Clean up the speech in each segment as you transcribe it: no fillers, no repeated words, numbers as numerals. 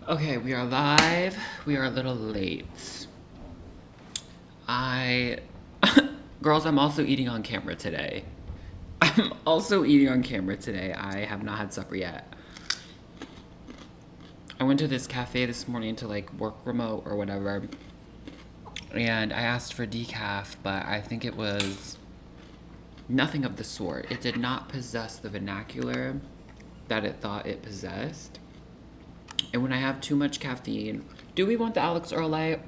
Okay, we are live. We are a little late. Girls, I'm also eating on camera today. I'm also eating on camera today. I have not had supper yet. I went to this cafe this morning to like work remote or whatever. And I asked for decaf, but I think it was nothing of the sort. It did not possess the vernacular that it thought it possessed. And when I have too much caffeine, do we want the Alex Earl Light?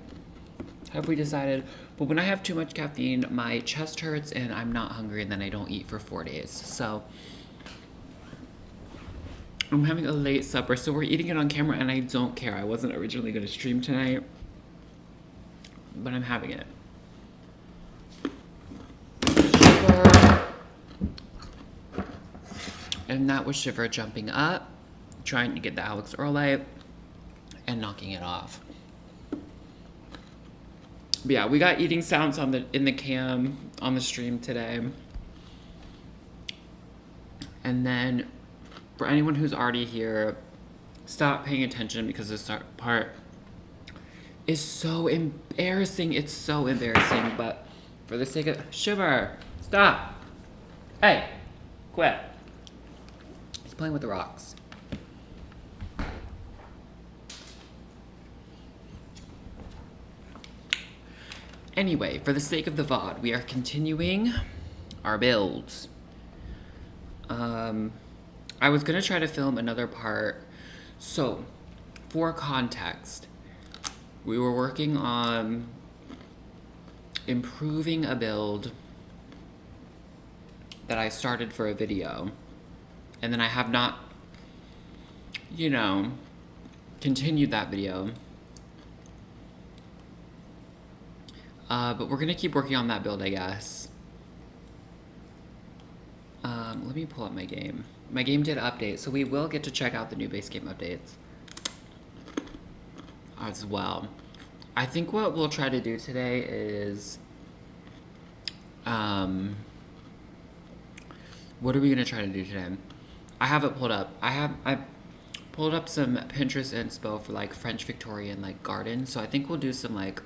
Have we decided? But when I have too much caffeine, my chest hurts and I'm not hungry, and then I don't eat for 4 days. So I'm having a late supper, so we're eating it on camera, and I don't care. I wasn't originally going to stream tonight, but I'm having it. Shiver. And that was Shiver jumping up, trying to get the Alex Earl Light, and knocking it off. But yeah, we got eating sounds in the cam on the stream today. And then for anyone who's already here, stop paying attention because this part is so embarrassing. It's so embarrassing, but for the sake of Shiver, stop. Hey, quit. He's playing with the rocks. Anyway, for the sake of the VOD, we are continuing our builds. I was gonna try to film another part. So, for context, we were working on improving a build that I started for a video. And then I have not, continued that video. But we're gonna keep working on that build, I guess. Let me pull up my game. My game did update, so we will get to check out the new base game updates as well. I think what we'll try to do today is, what are we gonna try to do today? I have it pulled up. I pulled up some Pinterest inspo for like French Victorian like gardens, so I think we'll do some like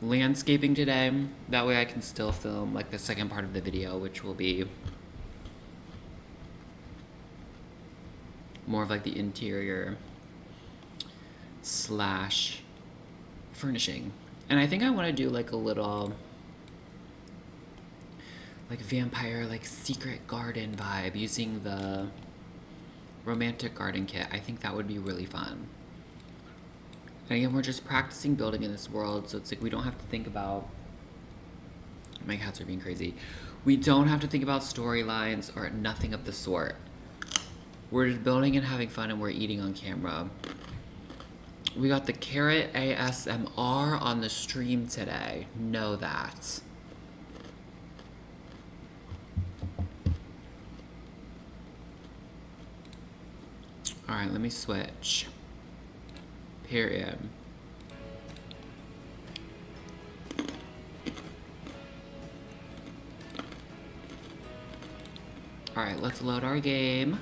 landscaping today. That way I can still film like the second part of the video, which will be more of like the interior / furnishing. And I think I want to do like a little like vampire like secret garden vibe using the romantic garden kit. I think that would be really fun. And again, we're just practicing building in this world, so it's like we don't have to think about... My cats are being crazy. We don't have to think about storylines or nothing of the sort. We're just building and having fun, and we're eating on camera. We got the carrot ASMR on the stream today. Know that. Alright, let me switch. Period. Alright, let's load our game.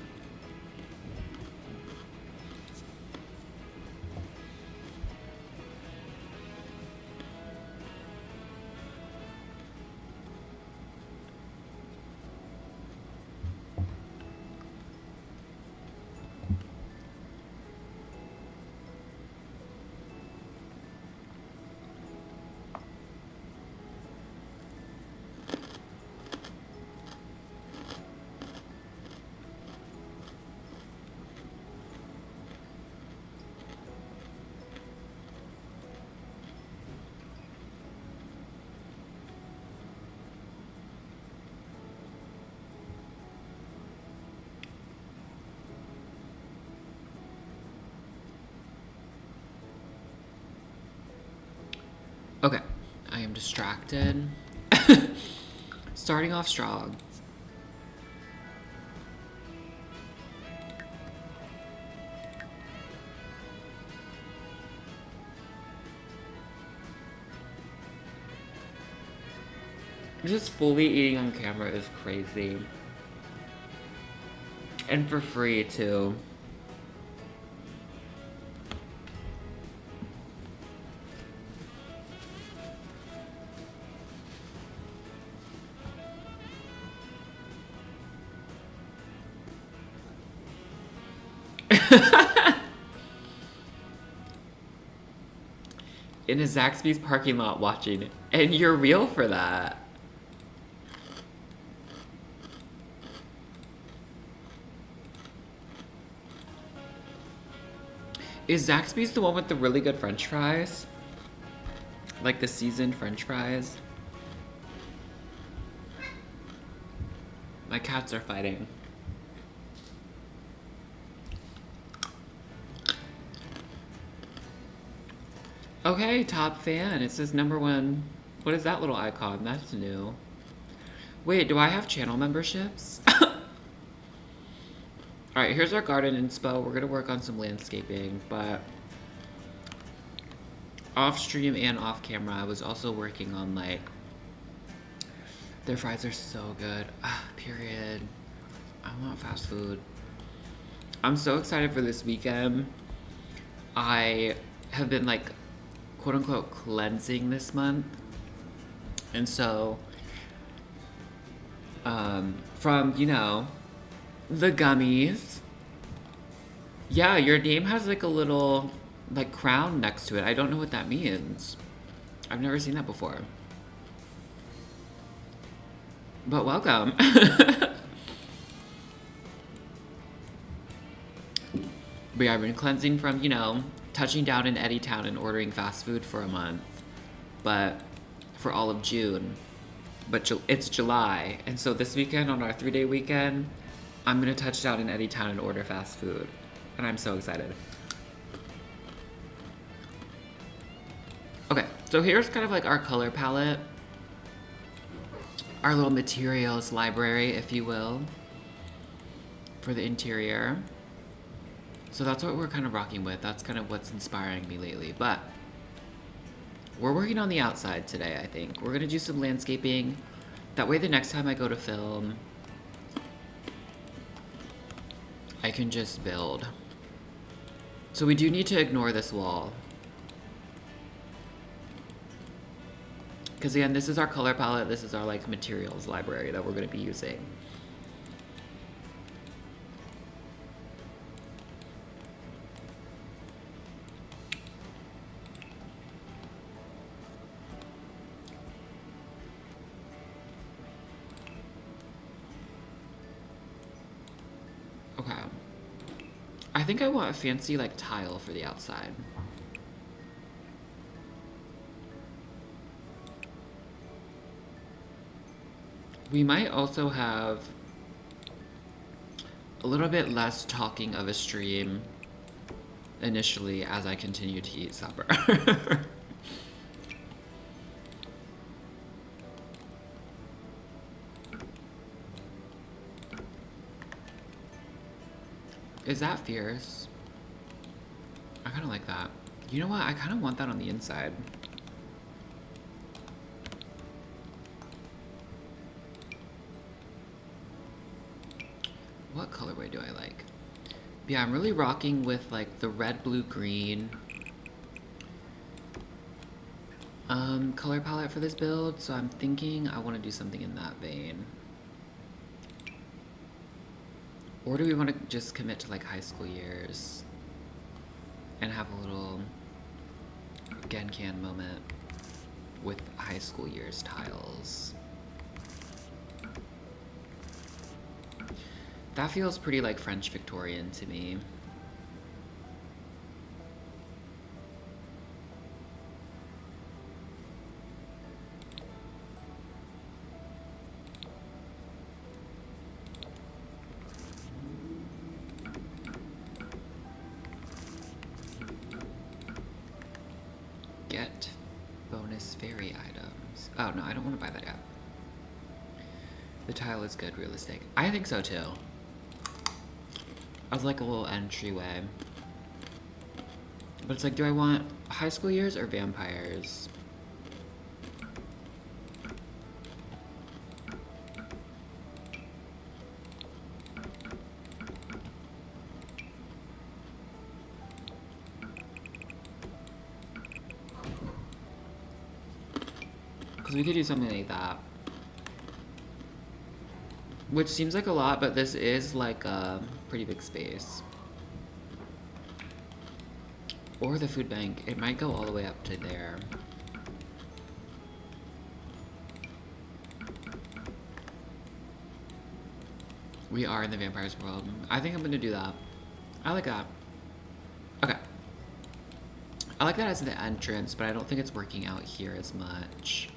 Okay, I am distracted. Starting off strong. Just fully eating on camera is crazy. And for free, too. In a Zaxby's parking lot watching, and you're real for that. Is Zaxby's the one with the really good French fries? Like the seasoned French fries? My cats are fighting. Okay, top fan. It says #1. What is that little icon? That's new. Wait, do I have channel memberships? Alright, here's our garden inspo. We're gonna work on some landscaping, but off stream and off camera, I was also working on like, their fries are so good. Period. I want fast food. I'm so excited for this weekend. I have been like, quote unquote, cleansing this month. And so, from, you know, the gummies. Yeah, your name has like a little like crown next to it. I don't know what that means. I've never seen that before. But welcome. But yeah, I've been cleansing from, you know, touching down in Eddytown and ordering fast food for a month. But for all of June. But it's July. And so this weekend, on our 3-day weekend, I'm going to touch down in Eddytown and order fast food. And I'm so excited. Okay, so here's kind of like our color palette. Our little materials library, if you will, for the interior. So that's what we're kind of rocking with. That's kind of what's inspiring me lately. But we're working on the outside today, I think. We're going to do some landscaping. That way the next time I go to film, I can just build. So we do need to ignore this wall. Because again, this is our color palette. This is our like materials library that we're going to be using. Okay. I think I want a fancy like tile for the outside. We might also have a little bit less talking of a stream initially as I continue to eat supper. Is that fierce? I kind of like that. You know what? I kind of want that on the inside. What colorway do I like? Yeah, I'm really rocking with like the red, blue, green color palette for this build. So I'm thinking I want to do something in that vein. Or do we want to just commit to like high school years and have a little Genkan moment with high school years tiles? That feels pretty like French Victorian to me. Get bonus fairy items. Oh no, I don't want to buy that yet. The tile is good, realistic. I think so too. As like a little entryway. But it's like, do I want high school years or vampires? Because we could do something like that. Which seems like a lot, but this is like a pretty big space. Or the food bank. It might go all the way up to there. We are in the vampire's world. I think I'm gonna do that. I like that. Okay. I like that as the entrance, but I don't think it's working out here as much.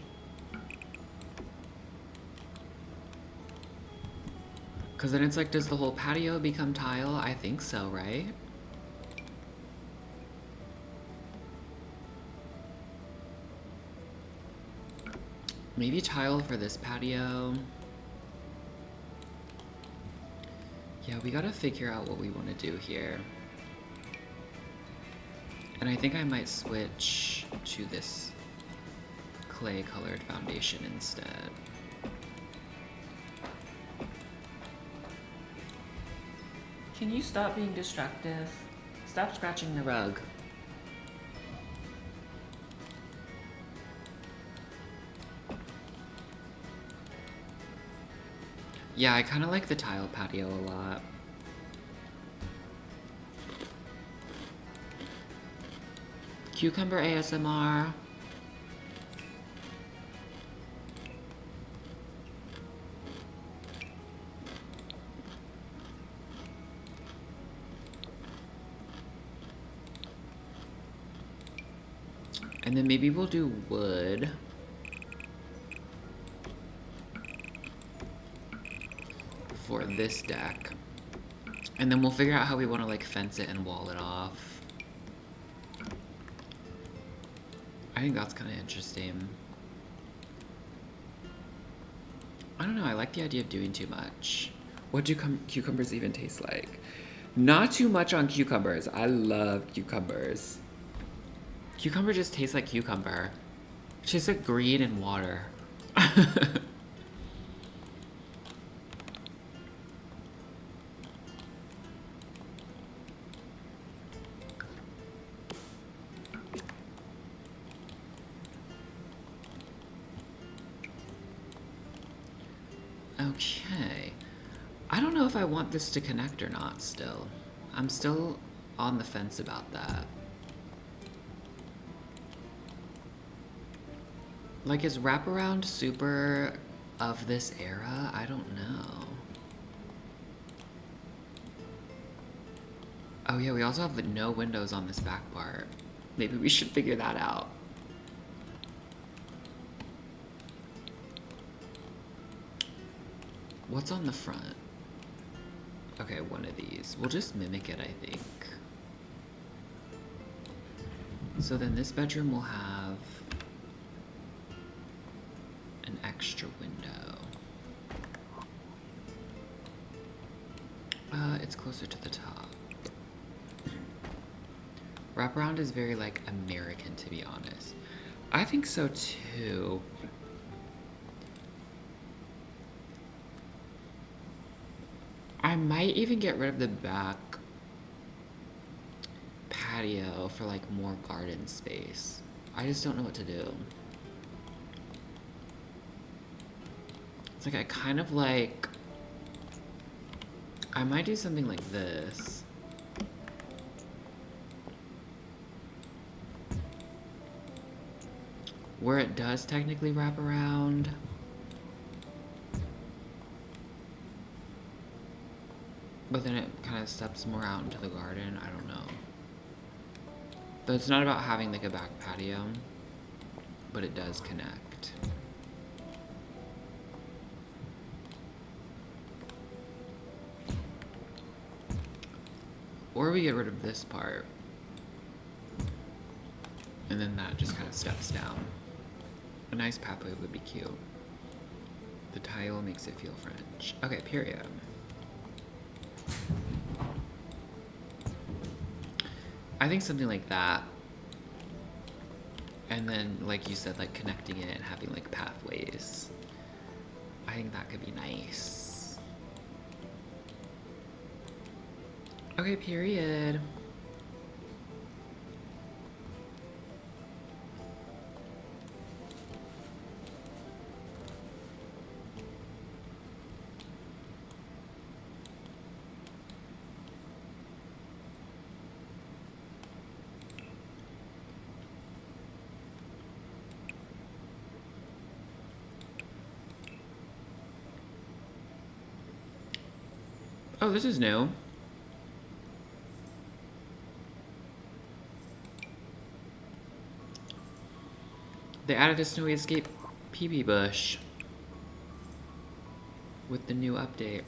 Because then it's like, does the whole patio become tile? I think so, right? Maybe tile for this patio. Yeah, we gotta figure out what we want to do here. And I think I might switch to this clay colored foundation instead. Can you stop being destructive? Stop scratching the rug. Yeah, I kind of like the tile patio a lot. Cucumber ASMR. And then maybe we'll do wood. For this deck. And then we'll figure out how we want to like fence it and wall it off. I think that's kind of interesting. I don't know, I like the idea of doing too much. What do cucumbers even taste like? Not too much on cucumbers. I love cucumbers. Cucumber just tastes like cucumber. It tastes like green and water. Okay. I don't know if I want this to connect or not still. I'm still on the fence about that. Like, is wraparound super of this era? I don't know. Oh yeah, we also have no windows on this back part. Maybe we should figure that out. What's on the front? Okay, one of these. We'll just mimic it, I think. So then this bedroom will have an extra window. It's closer to the top. Wraparound is very, like, American, to be honest. I think so, too. I might even get rid of the back patio for, like, more garden space. I just don't know what to do. It's like, I kind of like... I might do something like this. Where it does technically wrap around. But then it kind of steps more out into the garden. I don't know. But it's not about having like a back patio. But it does connect. Or we get rid of this part. And then that just kind of steps down. A nice pathway would be cute. The tile makes it feel French. Okay, period. I think something like that. And then, like you said, like connecting it and having like pathways. I think that could be nice. Okay, period. Oh, this is new. They added a Snowy Escape PB bush with the new update.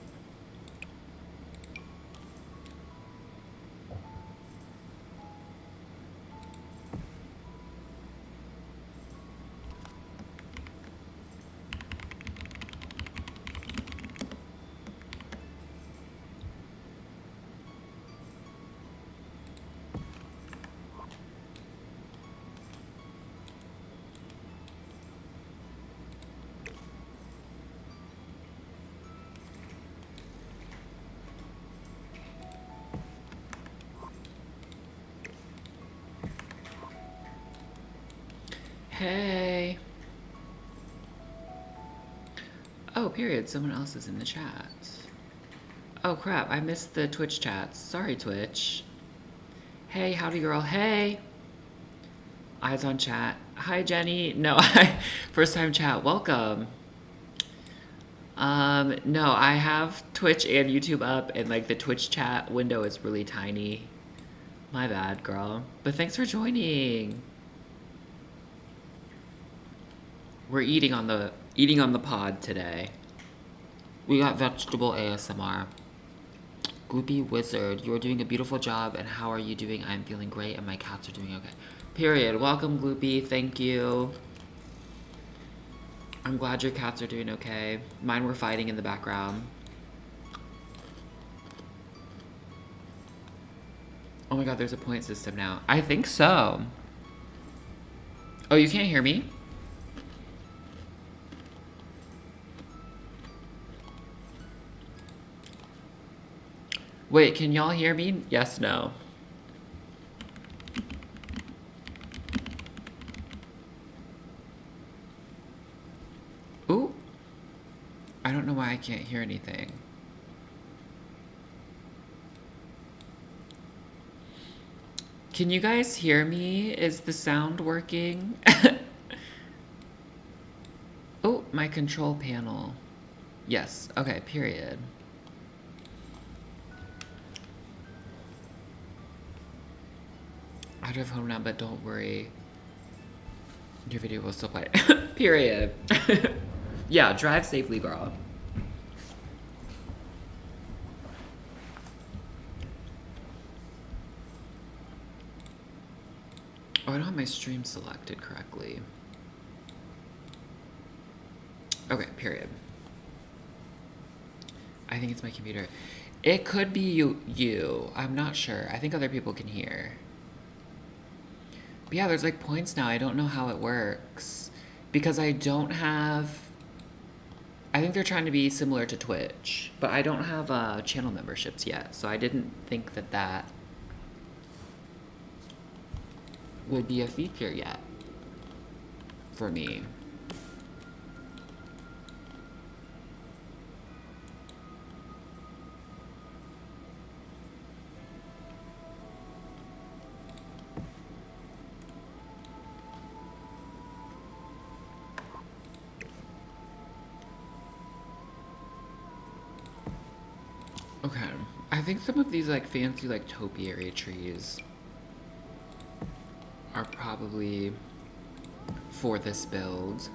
Hey. Oh, period. Someone else is in the chat. Oh, crap. I missed the Twitch chats. Sorry, Twitch. Hey, howdy, girl. Hey. Eyes on chat. Hi, Jenny. No, first time chat. Welcome. No, I have Twitch and YouTube up, and like the Twitch chat window is really tiny. My bad, girl. But thanks for joining. We're eating on the pod today. We got vegetable ASMR. Gloopy Wizard, you're doing a beautiful job, and how are you doing? I'm feeling great, and my cats are doing okay. Period. Welcome, Gloopy. Thank you. I'm glad your cats are doing okay. Mine were fighting in the background. Oh my god, there's a point system now. I think so. Oh, you can't hear me? Wait, can y'all hear me? Yes, no. Ooh. I don't know why I can't hear anything. Can you guys hear me? Is the sound working? Oh, my control panel. Yes, okay, period. Out of home now, but don't worry. Your video will still play. Period. Yeah, drive safely, girl. Oh, I don't have my stream selected correctly. Okay, period. I think it's my computer. It could be you. I'm not sure. I think other people can hear. But yeah, there's like points now. I don't know how it works. Because I don't have... I think they're trying to be similar to Twitch. But I don't have channel memberships yet. So I didn't think that that would be a feature yet. For me. Okay, I think some of these like fancy like topiary trees are probably for this build.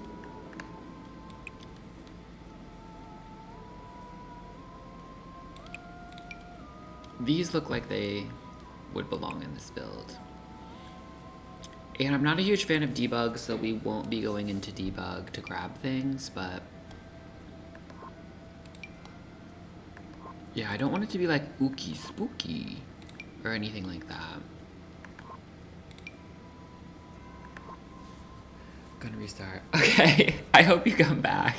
These look like they would belong in this build. And I'm not a huge fan of debug, so we won't be going into debug to grab things, but yeah, I don't want it to be like ooky spooky or anything like that. Gonna restart. Okay, I hope you come back.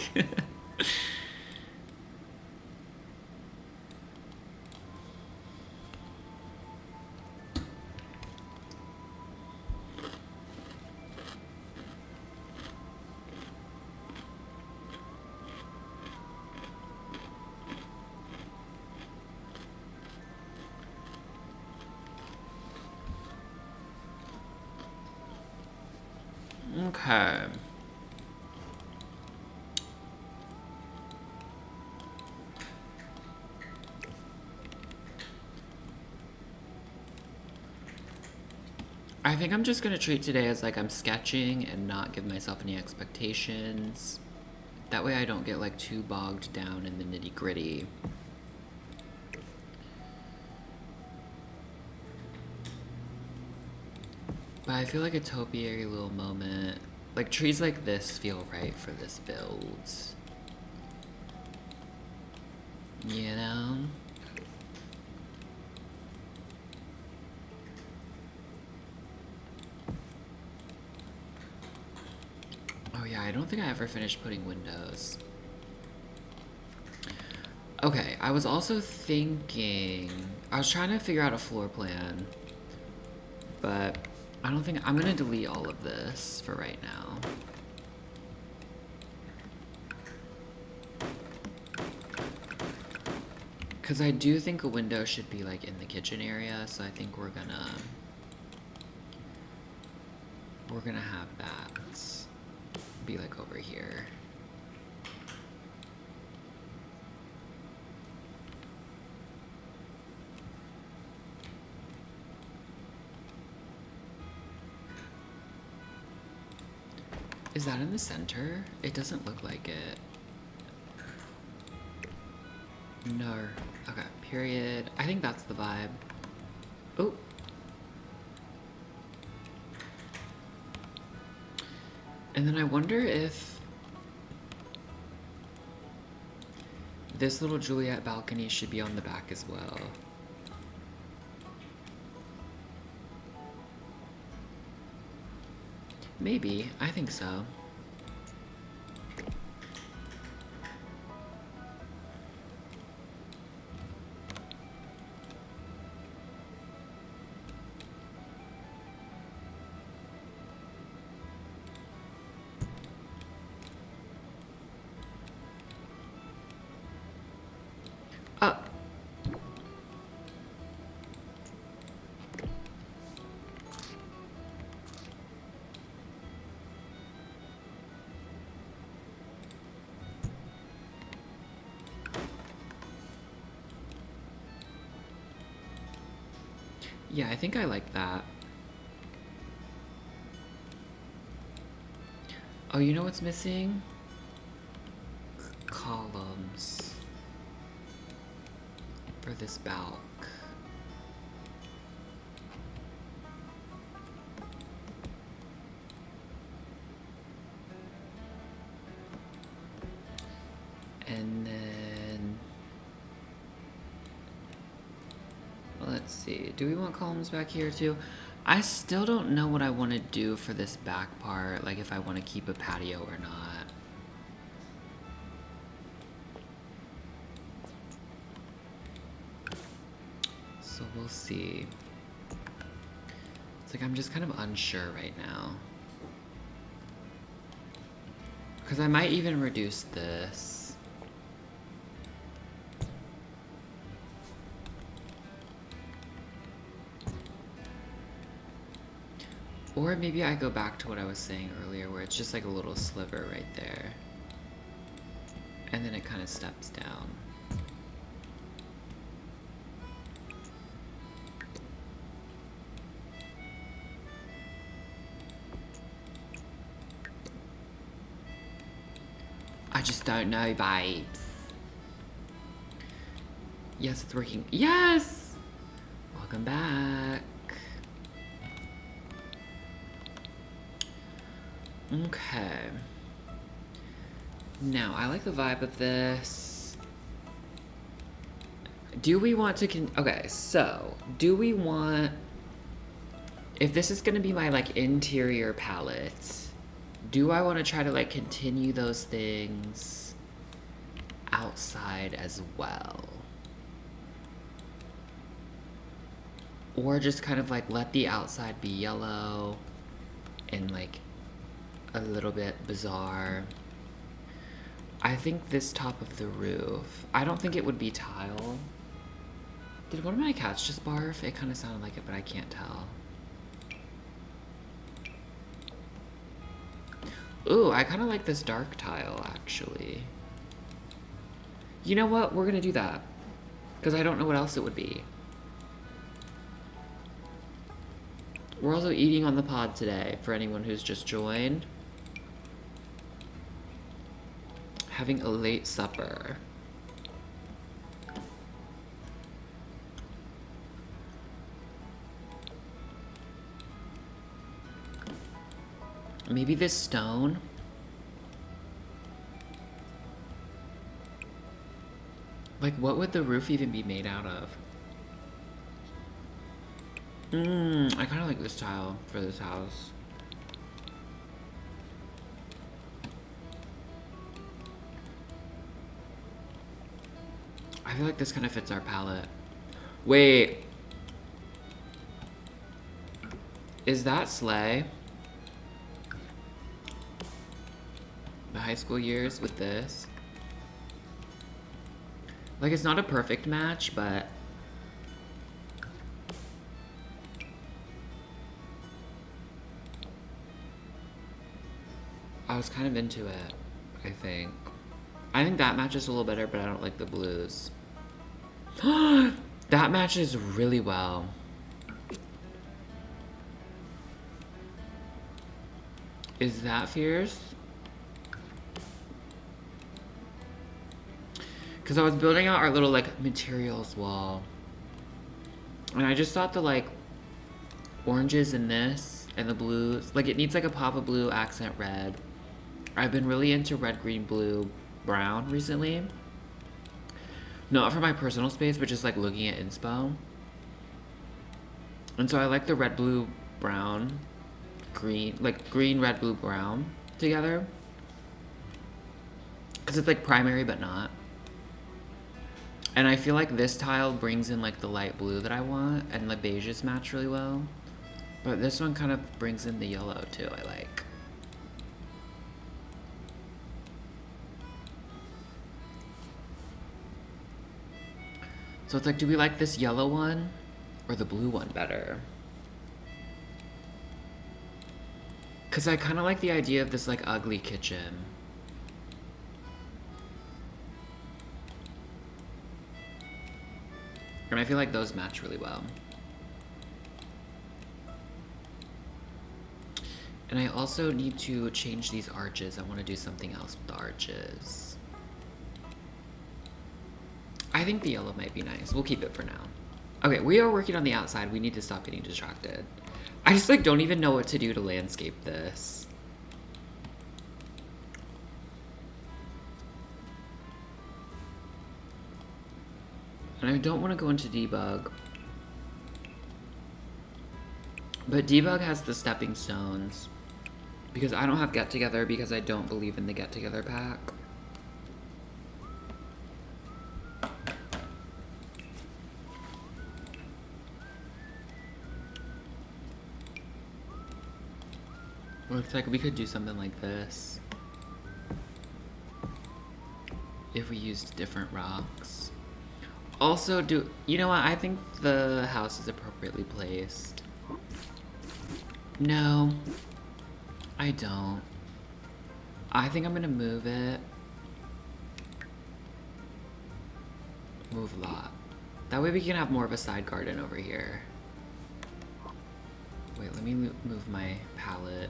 Okay. I think I'm just gonna treat today as like I'm sketching and not give myself any expectations. That way I don't get like too bogged down in the nitty gritty. But I feel like a topiary little moment. Like trees like this feel right for this build. You know? Oh yeah, I don't think I ever finished putting windows. Okay, I was also thinking... I was trying to figure out a floor plan. But I don't think... I'm gonna delete all of this for right now. Because I do think a window should be like in the kitchen area, so I think we're gonna have that be like over here. Is that in the center? It doesn't look like it. No. Okay, period. I think that's the vibe. Oh. And then I wonder if this little Juliet balcony should be on the back as well. Maybe. I think so. Oh. Yeah, I think I like that. Oh, you know what's missing? Columns. For this balk. And then... let's see. Do we want columns back here too? I still don't know what I want to do for this back part. Like if I want to keep a patio or not. So we'll see. It's like I'm just kind of unsure right now. Because I might even reduce this. Or maybe I go back to what I was saying earlier where it's just like a little sliver right there. And then it kind of steps down. I just don't know, babes. Yes, it's working. Yes! Welcome back. Okay. Now, I like the vibe of this. Do we want to okay, so, do we want... if this is gonna be my, like, interior palette... do I want to try to like continue those things outside as well? Or just kind of like let the outside be yellow and like a little bit bizarre. I think this top of the roof, I don't think it would be tile. Did one of my cats just barf? It kind of sounded like it, but I can't tell. Ooh, I kind of like this dark tile, actually. You know what? We're gonna do that. Because I don't know what else it would be. We're also eating on the pod today, for anyone who's just joined. Having a late supper. Maybe this stone? Like, what would the roof even be made out of? I kind of like this tile for this house. I feel like this kind of fits our palette. Wait. Is that Slay? The high school years with this? Like, it's not a perfect match, but... I was kind of into it, I think. I think that matches a little better, but I don't like the blues. That matches really well. Is that fierce? Because I was building out our little, like, materials wall. And I just thought the, like, oranges in this and the blues, like, it needs, like, a pop of blue, accent red. I've been really into red, green, blue, brown recently. Not for my personal space, but just, like, looking at inspo. And so I like the red, blue, brown, green, like, green, red, blue, brown together. Because it's, like, primary, but not. And I feel like this tile brings in, like, the light blue that I want, and the beiges match really well. But this one kind of brings in the yellow, too, I like. So it's like, do we like this yellow one or the blue one better? Because I kind of like the idea of this, like, ugly kitchen. And I feel like those match really well. And I also need to change these arches. I want to do something else with the arches. I think the yellow might be nice. We'll keep it for now. Okay, we are working on the outside. We need to stop getting distracted. I just, like, don't even know what to do to landscape this. And I don't want to go into debug. But debug has the stepping stones. Because I don't have get together because I don't believe in the get together pack. Looks like we could do something like this. If we used different rocks. Also, you know what? I think the house is appropriately placed. No, I don't. I think I'm gonna move it. Move a lot. That way we can have more of a side garden over here. Wait, let me move my palette.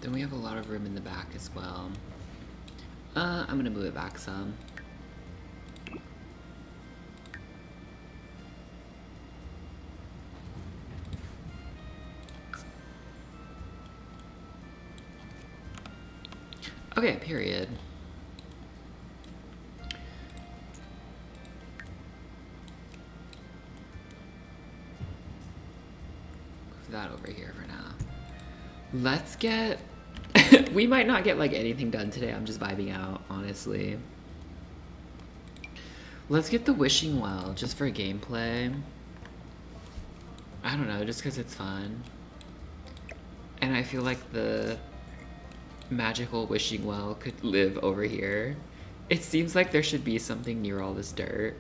Then we have a lot of room in the back as well. I'm gonna move it back some. Okay, period. Move that over here for now. Let's get... we might not get, like, anything done today. I'm just vibing out, honestly. Let's get the wishing well, just for gameplay. I don't know, just because it's fun. And I feel like the magical wishing well could live over here. It seems like there should be something near all this dirt.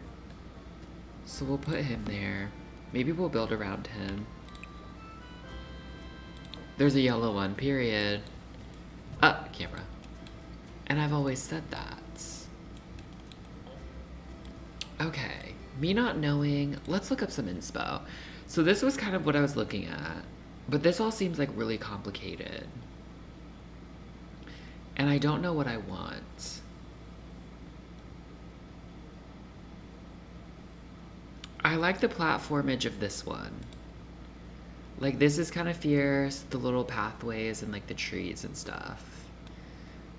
So we'll put him there. Maybe we'll build around him. There's a yellow one, period. Camera. And I've always said that. Okay. Me not knowing. Let's look up some inspo. So this was kind of what I was looking at. But this all seems like really complicated. And I don't know what I want. I like the platformage of this one. Like, this is kind of fierce, the little pathways and, like, the trees and stuff.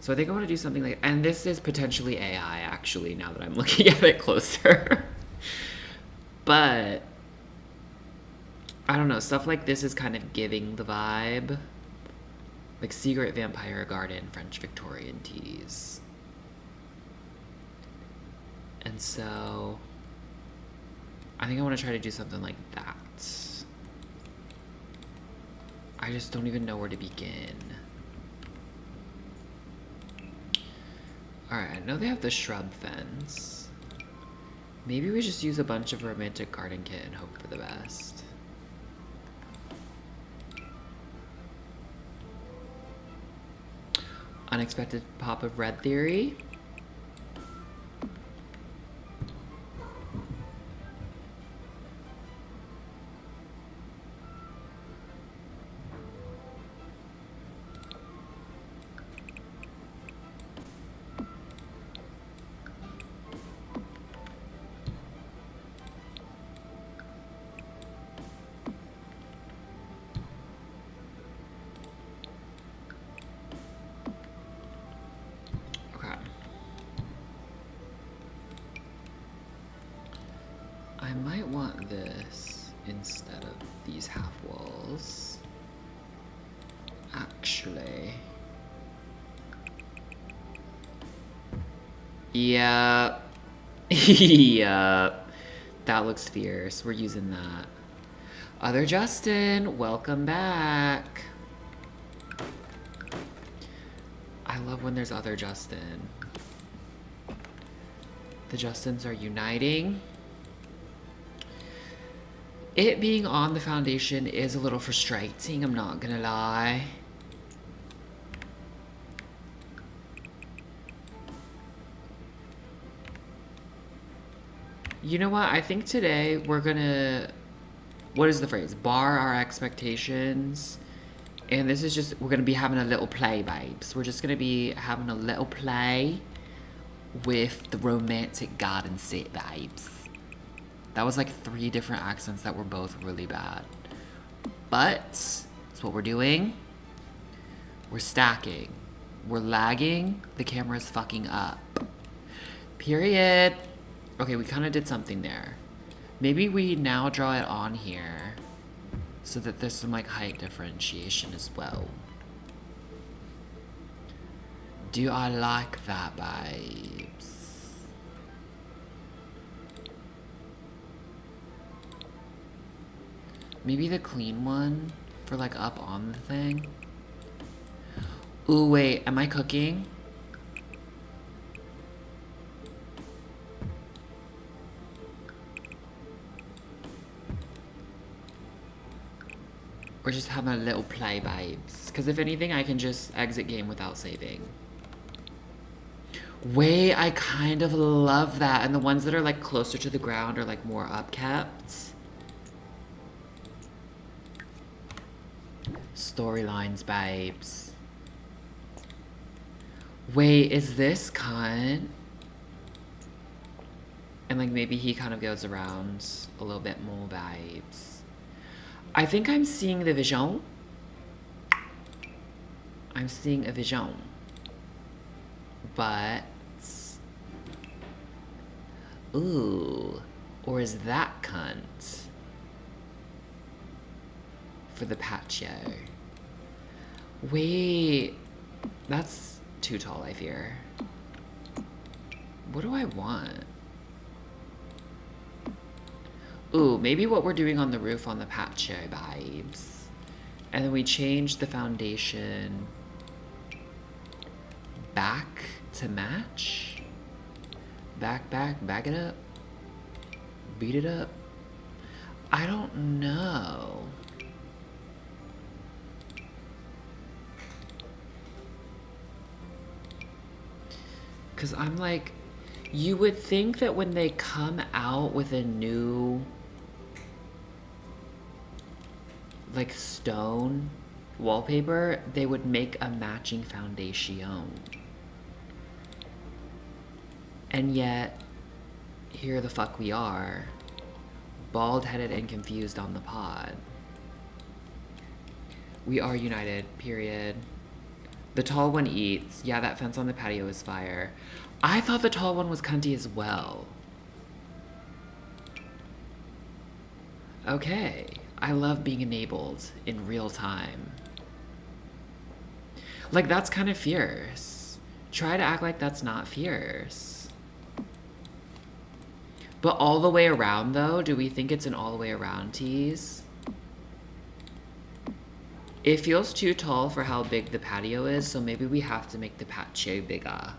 So I think I want to do something like... And this is potentially AI, actually, now that I'm looking at it closer. But... I don't know, stuff like this is kind of giving the vibe. Like, Secret Vampire Garden, French Victorian teas. And so... I think I want to try to do something like that. I just don't even know where to begin. Alright, I know they have the shrub fence. Maybe we just use a bunch of romantic garden kit and hope for the best. Unexpected pop of red theory. I might want this instead of these half walls. Actually. Yeah. Yeah. That looks fierce. We're using that. Other Justin, welcome back. I love when there's other Justin. The Justins are uniting. It being on the foundation is a little frustrating, I'm not gonna lie. You know what? I think today we're gonna, what is the phrase? Bar our expectations. And this is just, we're gonna be having a little play, babes. We're just gonna be having a little play with the romantic garden set, babes. That was like 3 different accents that were both really bad. But that's what we're doing. We're stacking. We're lagging. The camera's fucking up. Period. Okay, we kind of did something there. Maybe we now draw it on here so that there's some like height differentiation as well. Do I like that, babes? Maybe the clean one for like up on the thing. Ooh, wait, am I cooking? We're just having a little play, babes. Because if anything, I can just exit game without saving. Wait, I kind of love that. And the ones that are like closer to the ground are like more upkept. Storylines, babes. Wait, is this cunt? And like maybe he kind of goes around a little bit more, babes. I think I'm seeing the vision. I'm seeing a vision. But... Ooh. Or is that cunt for the patio? Wait. That's too tall, I fear. What do I want? Ooh, maybe what we're doing on the roof on the patio vibes. And then we change the foundation back to match? Back it up. Beat it up. I don't know. Because I'm like, you would think that when they come out with a new, like, stone wallpaper, they would make a matching foundation. And yet, here the fuck we are, bald-headed and confused on the pod. We are united, period. The tall one eats. Yeah, that fence on the patio is fire. I thought the tall one was cunty as well. Okay. I love being enabled in real time. Like, that's kind of fierce. Try to act like that's not fierce. But all the way around, though, do we think it's an all the way around tease? It feels too tall for how big the patio is, so maybe we have to make the patio bigger.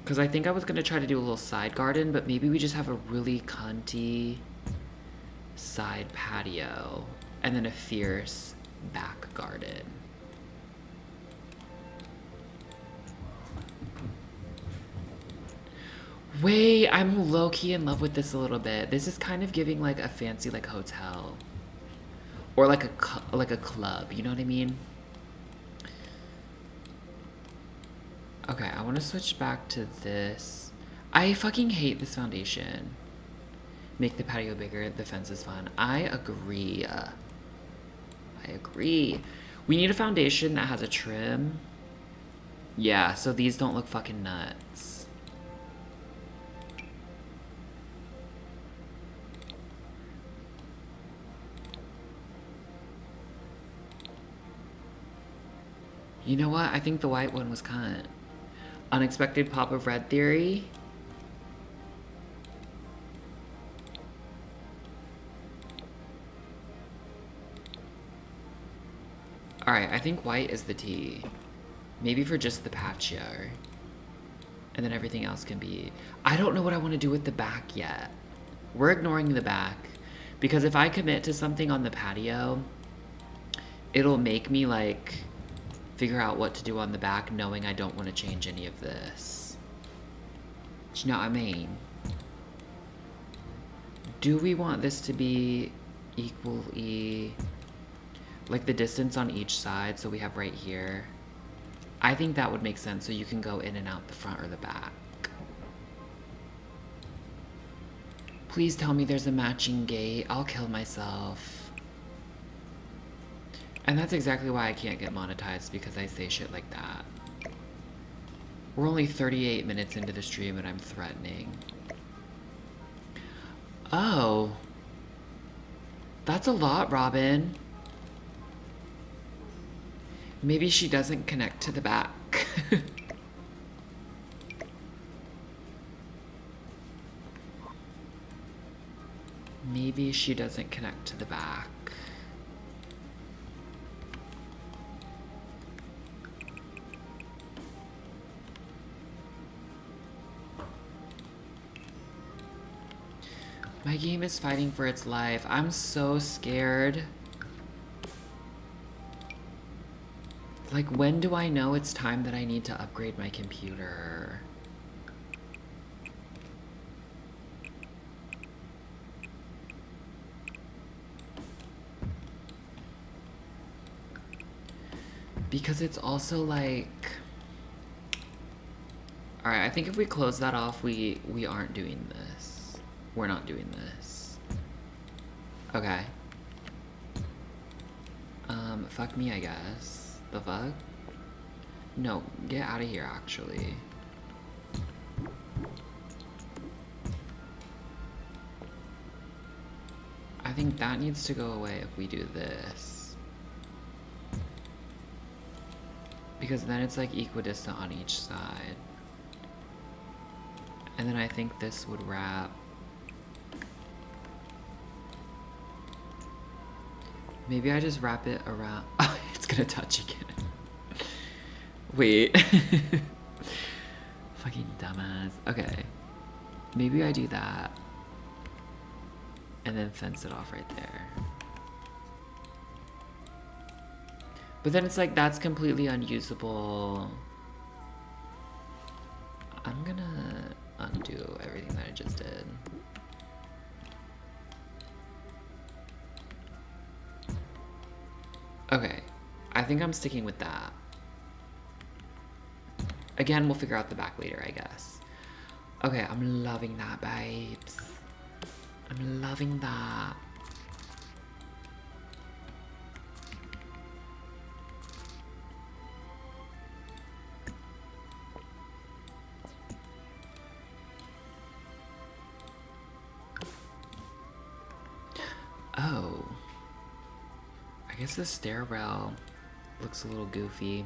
Because I think I was going to try to do a little side garden, but maybe we just have a really cunty side patio and then a fierce back garden. Wait, I'm low-key in love with this a little bit. This is kind of giving like a fancy like hotel. Or like a club, you know what I mean? Okay, I want to switch back to this. I fucking hate this foundation. Make the patio bigger, the fence is fun. I agree. I agree. We need a foundation that has a trim. Yeah, so these don't look fucking nuts. You know what? I think the white one was cunt. Unexpected pop of red theory. Alright, I think white is the T. Maybe for just the patio. And then everything else can be... I don't know what I want to do with the back yet. We're ignoring the back. Because if I commit to something on the patio, it'll make me like... figure out what to do on the back, knowing I don't want to change any of this. Do you know what I mean? Do we want this to be equally... like the distance on each side, so we have right here? I think that would make sense, so you can go in and out the front or the back. Please tell me there's a matching gate. I'll kill myself. And that's exactly why I can't get monetized, because I say shit like that. We're only 38 minutes into the stream and I'm threatening. Oh. That's a lot, Robin. Maybe she doesn't connect to the back. Maybe she doesn't connect to the back. My game is fighting for its life. I'm so scared. Like, when do I know it's time that I need to upgrade my computer? Because it's also like... Alright, I think if we close that off, we aren't doing this. We're not doing this. Okay. Fuck me, I guess. The fuck? No, get out of here, actually. I think that needs to go away if we do this. Because then it's like equidistant on each side. And then I think this would wrap. Maybe I just wrap it around. Oh, it's gonna touch again. Wait. Fucking dumbass. Okay. Maybe I do that. And then fence it off right there. But then it's like, that's completely unusable. I'm gonna undo everything that I just did. Okay. I think I'm sticking with that. Again, we'll figure out the back later, I guess. Okay, I'm loving that, babes. I'm loving that. Oh. I guess the stairwell looks a little goofy.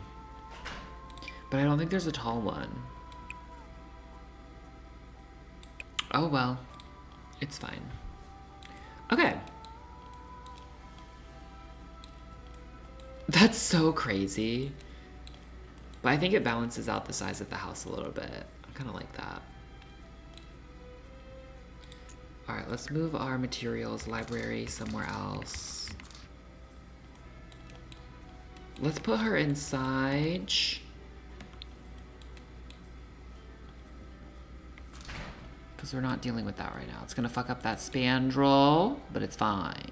But I don't think there's a tall one. Oh well. It's fine. Okay. That's so crazy. But I think it balances out the size of the house a little bit. I kind of like that. Alright, let's move our materials library somewhere else. Let's put her inside. Because we're not dealing with that right now. It's going to fuck up that spandrel, but it's fine.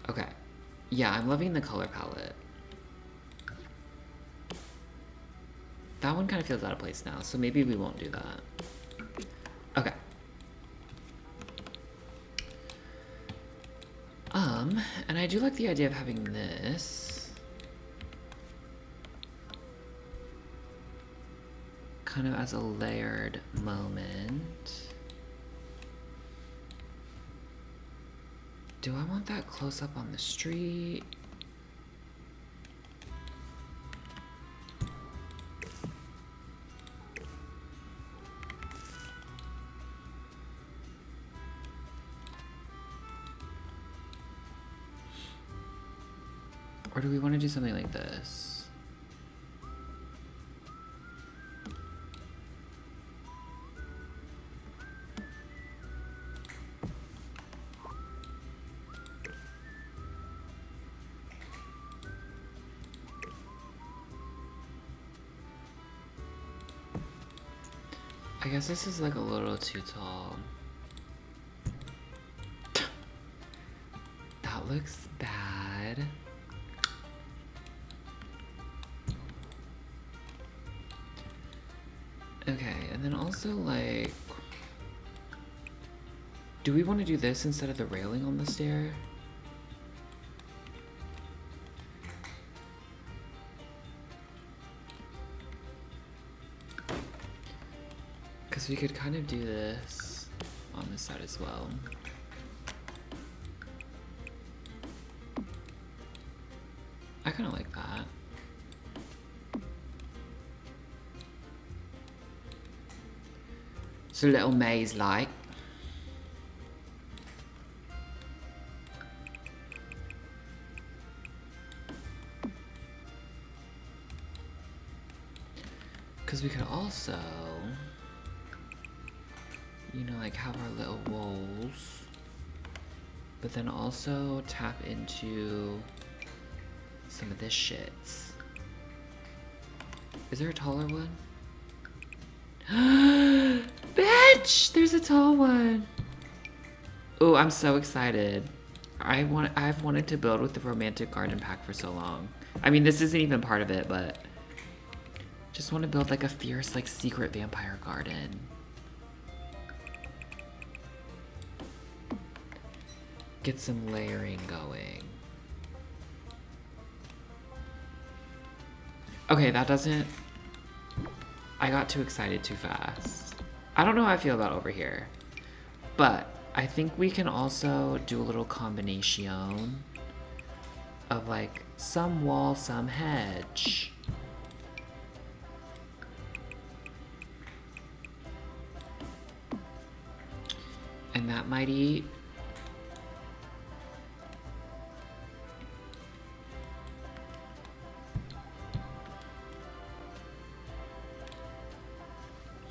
Okay. Yeah, I'm loving the color palette. That one kind of feels out of place now, so maybe we won't do that. Okay. And I do like the idea of having this kind of as a layered moment. Do I want that close up on the street? Or do we want to do something like this? I guess this is like a little too tall. That looks bad. Okay, and then also like, do we want to do this instead of the railing on the stair? Because we could kind of do this on this side as well. I kind of like that. It's a little maze-like. Because we could also, you know, like have our little walls, but then also tap into some of this shit. Is there a taller one? Bitch! There's a tall one. Oh, I'm so excited. I've wanted to build with the romantic garden pack for so long. I mean, this isn't even part of it, but just want to build like a fierce, like secret vampire garden. Get some layering going. Okay, that doesn't... I got too excited too fast. I don't know how I feel about over here. But I think we can also do a little combination of like some wall, some hedge. And that might eat.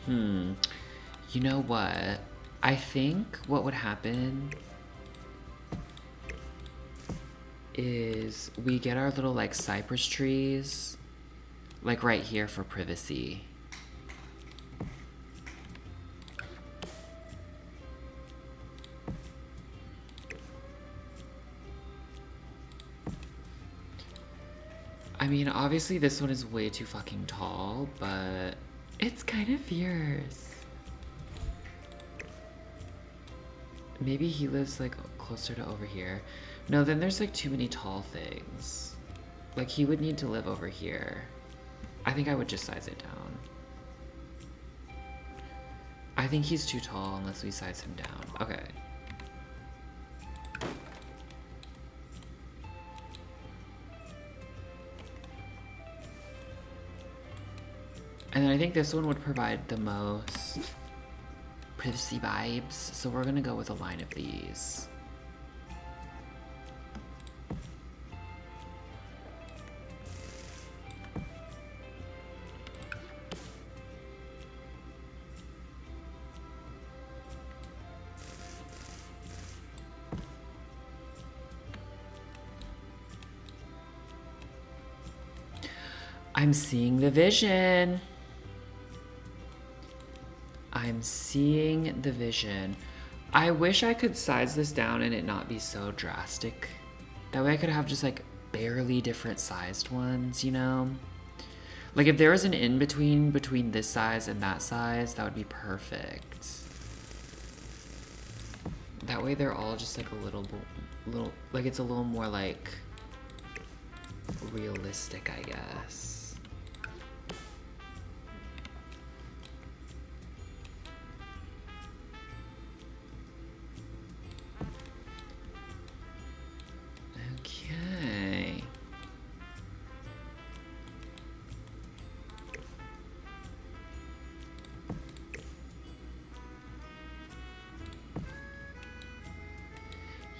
You know what? I think what would happen is we get our little like cypress trees like right here for privacy. I mean, obviously this one is way too fucking tall, but it's kind of fierce. Maybe he lives like closer to over here. No, then there's like too many tall things. Like he would need to live over here. I think I would just size it down. I think he's too tall unless we size him down. Okay. And then I think this one would provide the most privacy vibes, so we're gonna go with a line of these. I'm seeing the vision. I'm seeing the vision. I wish I could size this down and it not be so drastic. That way I could have just like barely different sized ones, you know? Like if there was an in-between between this size and that size, that would be perfect. That way they're all just like a little, like it's a little more like realistic, I guess. Okay.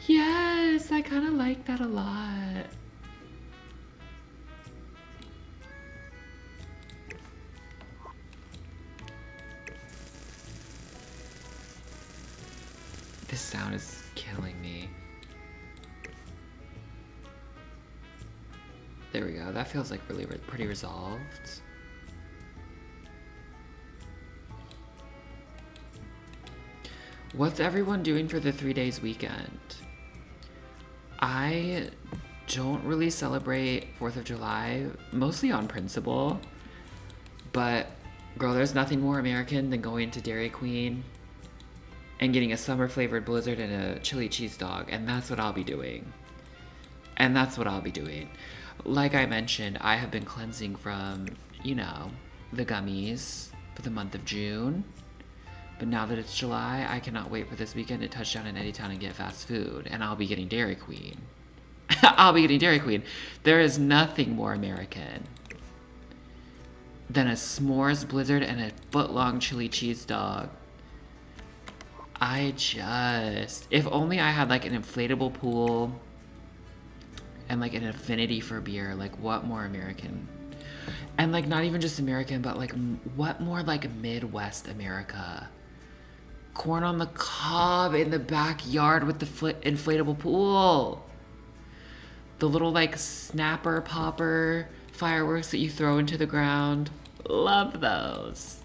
Yes, I kind of like that a lot. This sound is killing me. There we go. That feels like really pretty resolved. What's everyone doing for the 3 days weekend? I don't really celebrate 4th of July, mostly on principle. But, girl, there's nothing more American than going to Dairy Queen and getting a summer flavored blizzard and a chili cheese dog. And that's what I'll be doing. Like I mentioned, I have been cleansing from, you know, the gummies for the month of June. But now that it's July, I cannot wait for this weekend to touch down in Eddietown and get fast food. And I'll be getting Dairy Queen. There is nothing more American than a s'mores blizzard and a foot-long chili cheese dog. If only I had like an inflatable pool and like an affinity for beer, like what more American? And like not even just American, but like what more like Midwest America? Corn on the cob in the backyard with the inflatable pool. The little like snapper popper fireworks that you throw into the ground. Love those.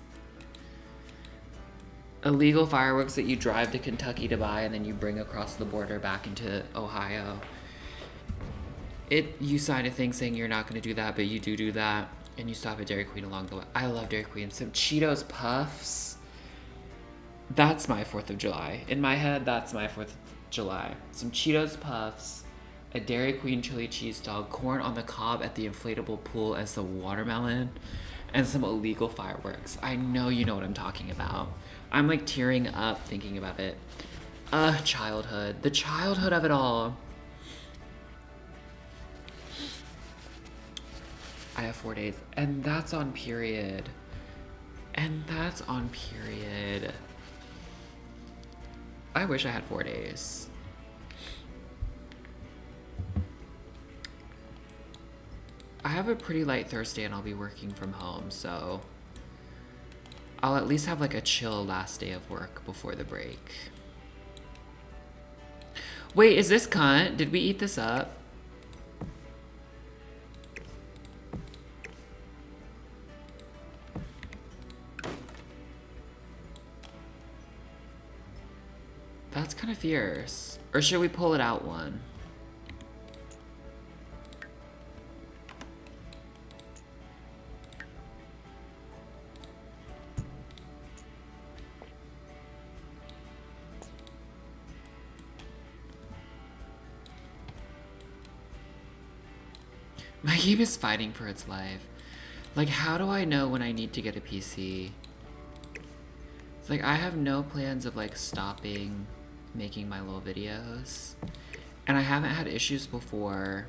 Illegal fireworks that you drive to Kentucky to buy and then you bring across the border back into Ohio. You sign a thing saying you're not going to do that, but you do that, and you stop at Dairy Queen along the way. I love Dairy Queen. Some Cheetos Puffs. That's my 4th of July. In my head, that's my 4th of July. Some Cheetos Puffs, a Dairy Queen chili cheese dog, corn on the cob at the inflatable pool as the watermelon, and some illegal fireworks. I know you know what I'm talking about. I'm like tearing up thinking about it. Childhood. The childhood of it all. I have 4 days. And that's on period. I wish I had 4 days. I have a pretty light Thursday and I'll be working from home, so I'll at least have like a chill last day of work before the break. Wait, is this cunt? Did we eat this up? That's kind of fierce. Or should we pull it out one? My game is fighting for its life. Like, how do I know when I need to get a PC? It's like, I have no plans of, like, stopping making my little videos. And I haven't had issues before.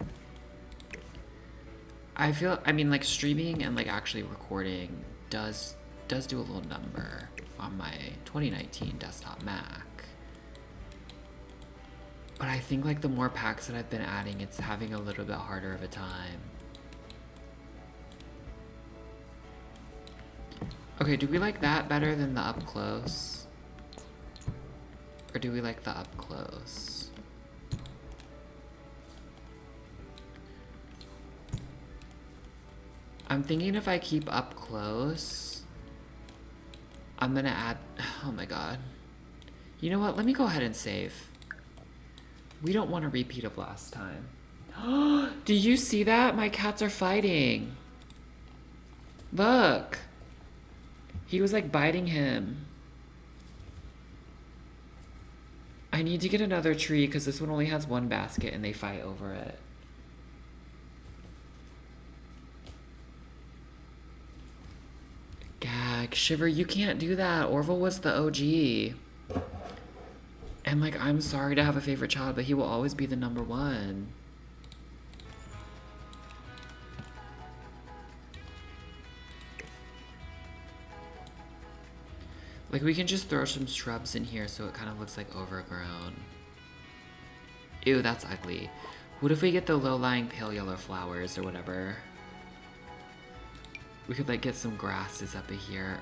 I mean, like, streaming and, like, actually recording does do a little number on my 2019 desktop Mac. But I think, like, the more packs that I've been adding, it's having a little bit harder of a time. Okay, do we like that better than the up close? Or do we like the up close? I'm thinking if I keep up close, I'm gonna add... Oh my god. You know what? Let me go ahead and save. We don't want a repeat of last time. Do you see that? My cats are fighting. Look. He was like biting him. I need to get another tree because this one only has one basket and they fight over it. Gag. Shiver, you can't do that. Orville was the OG. And, like, I'm sorry to have a favorite child, but he will always be the #1. Like, we can just throw some shrubs in here so it kind of looks like overgrown. Ew, that's ugly. What if we get the low-lying pale yellow flowers or whatever? We could, like, get some grasses up in here.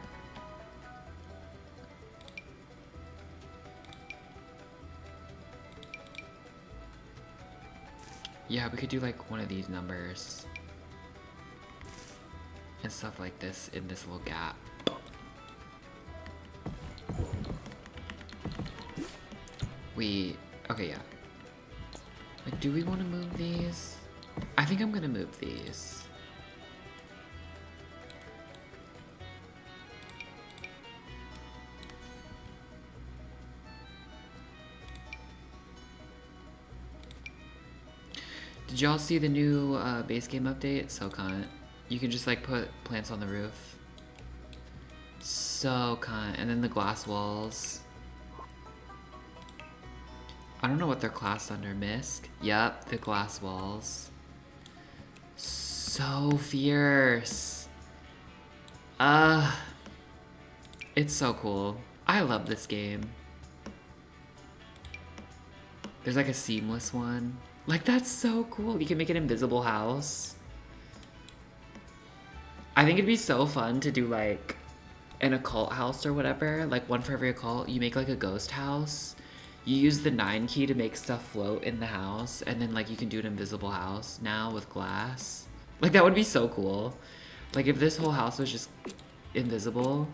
Yeah, we could do like one of these numbers and stuff like this in this little gap. Okay, yeah. Like, do we want to move these? I think I'm gonna move these. Did y'all see the new base game update? So cunt. You can just like put plants on the roof. So cunt. And then the glass walls. I don't know what they're classed under. Misc? Yep, the glass walls. So fierce. It's so cool. I love this game. There's like a seamless one. Like, that's so cool. You can make an invisible house. I think it'd be so fun to do, like, an occult house or whatever. Like, one for every occult. You make, like, a ghost house. You use the 9 key to make stuff float in the house. And then, like, you can do an invisible house now with glass. Like, that would be so cool. Like, if this whole house was just invisible...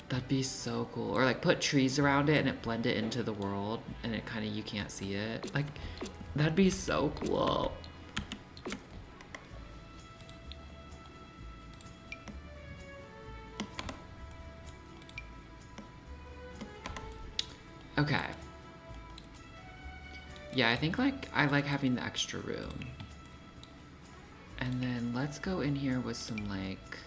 That'd be so cool. Or like put trees around it and it blend it into the world and it kind of, you can't see it. Like, that'd be so cool. Okay. Yeah, I think like, I like having the extra room. And then let's go in here with some like...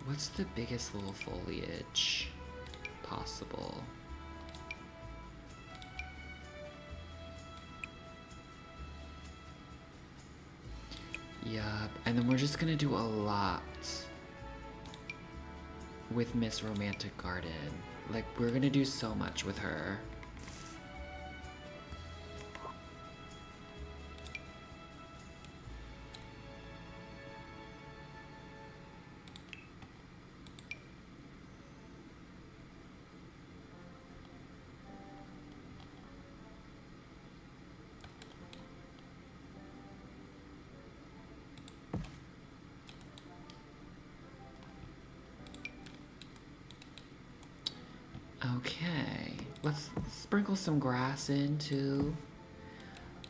What's the biggest little foliage possible? Yup, and then we're just gonna do a lot with Miss Romantic Garden. Like, we're gonna do so much with her. Okay, let's sprinkle some grass in too.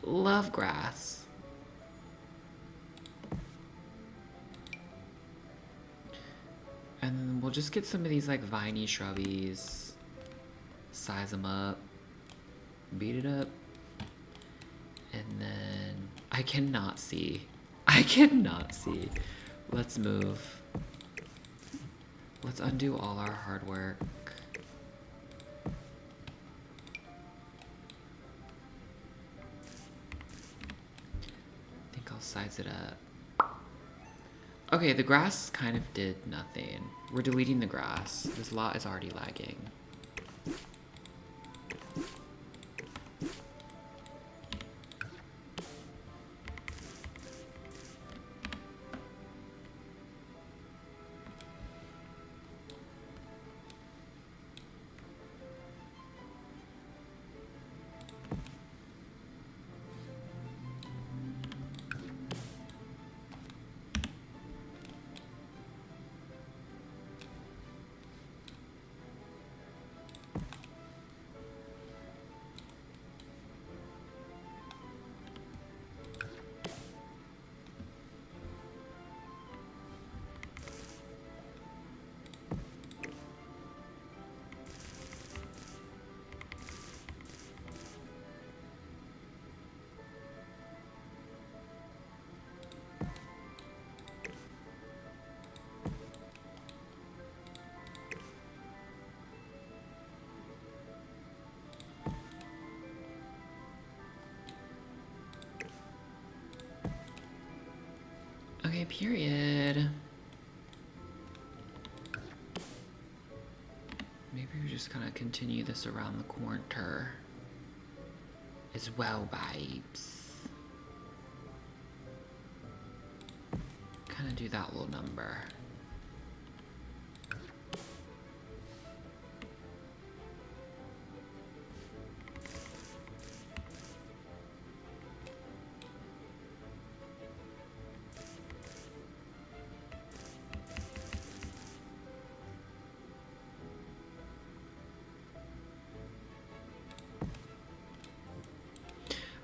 Love grass. And then we'll just get some of these like viney shrubbies, size them up, beat it up, and then I cannot see. I cannot see. Let's move. Let's undo all our hard work. I think I'll size it up. Okay, the grass kind of did nothing. We're deleting the grass. This lot is already lagging. Okay, period. Maybe we just kind of continue this around the corner as well, vibes. Kind of do that little number.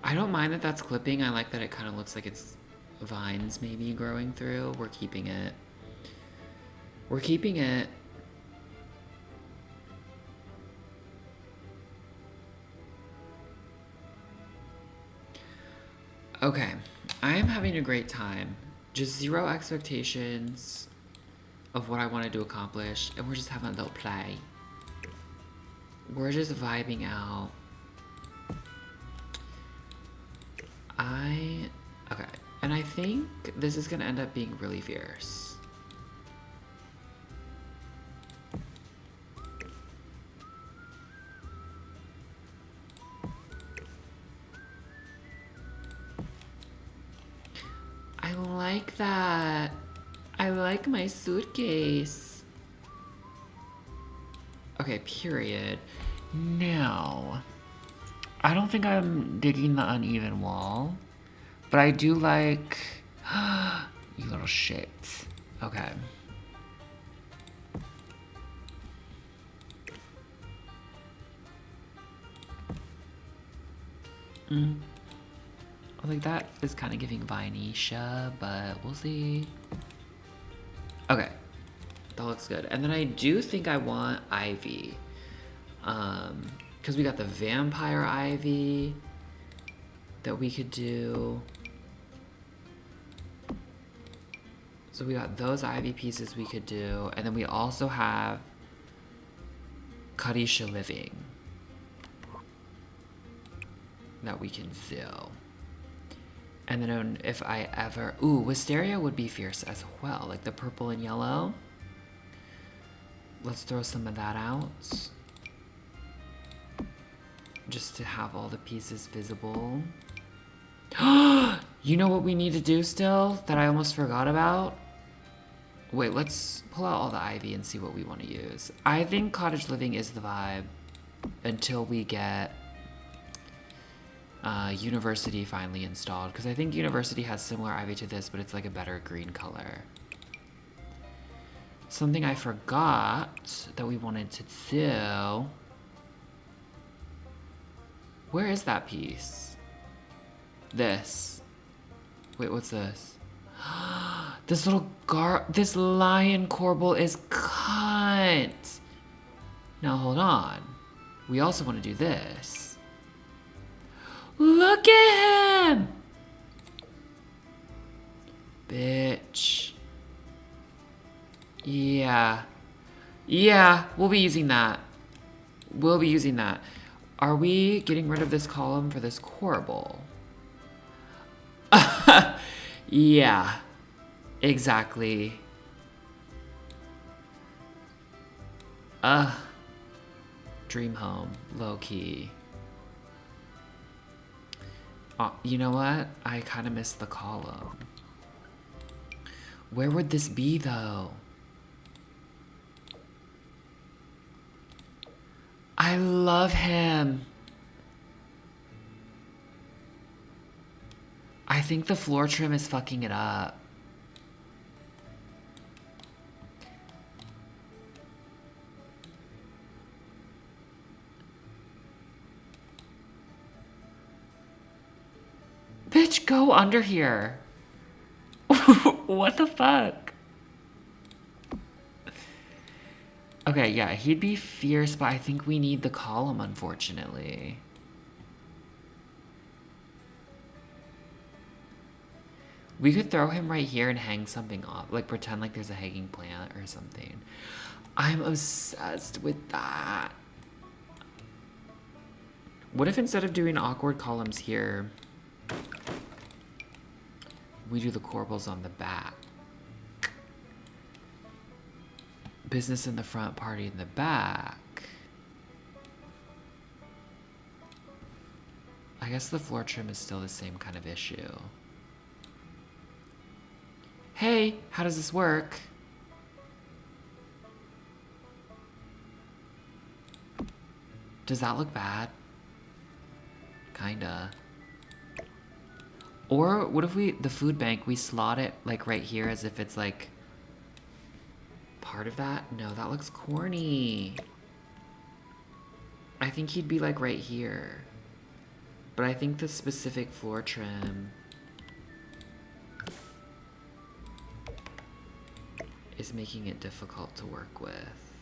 I don't mind that that's clipping. I like that it kind of looks like it's vines maybe growing through. We're keeping it. We're keeping it. Okay, I am having a great time. Just zero expectations of what I wanted to accomplish, and we're just having a little play. We're just vibing out. Okay, and I think this is gonna end up being really fierce. I like that. I like my suitcase. Okay, period. Now, I don't think I'm digging the uneven wall, but I do like... You little shit. Okay. Like that is kind of giving Vinetia, but we'll see. Okay. That looks good. And then I do think I want ivy. Because we got the vampire ivy that we could do. So we got those ivy pieces we could do. And then we also have Kadisha Living that we can do. And then if I ever... Ooh, Wisteria would be fierce as well. Like the purple and yellow. Let's throw some of that out. Just to have all the pieces visible. You know what we need to do still? That I almost forgot about? Wait, let's pull out all the ivy and see what we want to use. I think Cottage Living is the vibe. Until we get... University finally installed, because I think University has similar ivy to this, but it's like a better green color. Something I forgot that we wanted to do Where is that piece? This. Wait, what's this? This lion corbel is cut. Now hold on. We also want to do this. Look at him! Bitch. Yeah. Yeah, we'll be using that. We'll be using that. Are we getting rid of this column for this corbel? Yeah. Exactly. Dream home. Low key. You know what? I kind of missed the column. Where would this be, though? I love him. I think the floor trim is fucking it up. Bitch, go under here. What the fuck? Okay, yeah, he'd be fierce, but I think we need the column, unfortunately. We could throw him right here and hang something off. Like, pretend like there's a hanging plant or something. I'm obsessed with that. What if instead of doing awkward columns here, we do the corbels on the back? Business in the front, party in the back. I guess the floor trim is still the same kind of issue. Hey, how does this work? Does that look bad? Kinda. Or what if the food bank, we slot it like right here as if it's like part of that? No, that looks corny. I think he'd be like right here. But I think the specific floor trim is making it difficult to work with.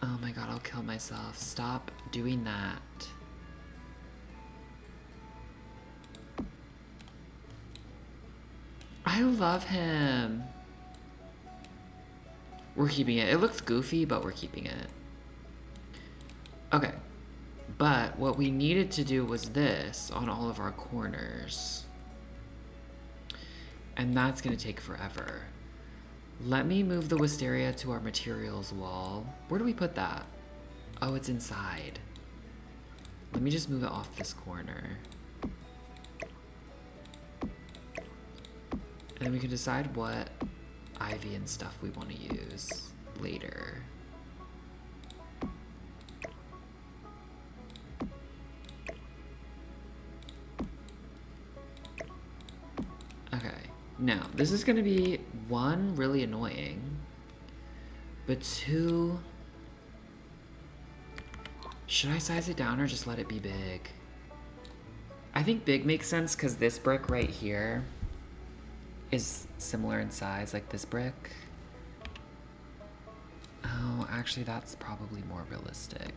Oh my god, I'll kill myself. Stop doing that. I love him. We're keeping it. It looks goofy, but we're keeping it. Okay. But what we needed to do was this on all of our corners. And that's going to take forever. Let me move the wisteria to our materials wall. Where do we put that? Oh, it's inside. Let me just move it off this corner. And then we can decide what ivy and stuff we want to use later. Okay, now this is going to be one, really annoying, but two, should I size it down or just let it be big? I think big makes sense because this brick right here is similar in size, like this brick. Oh, actually that's probably more realistic.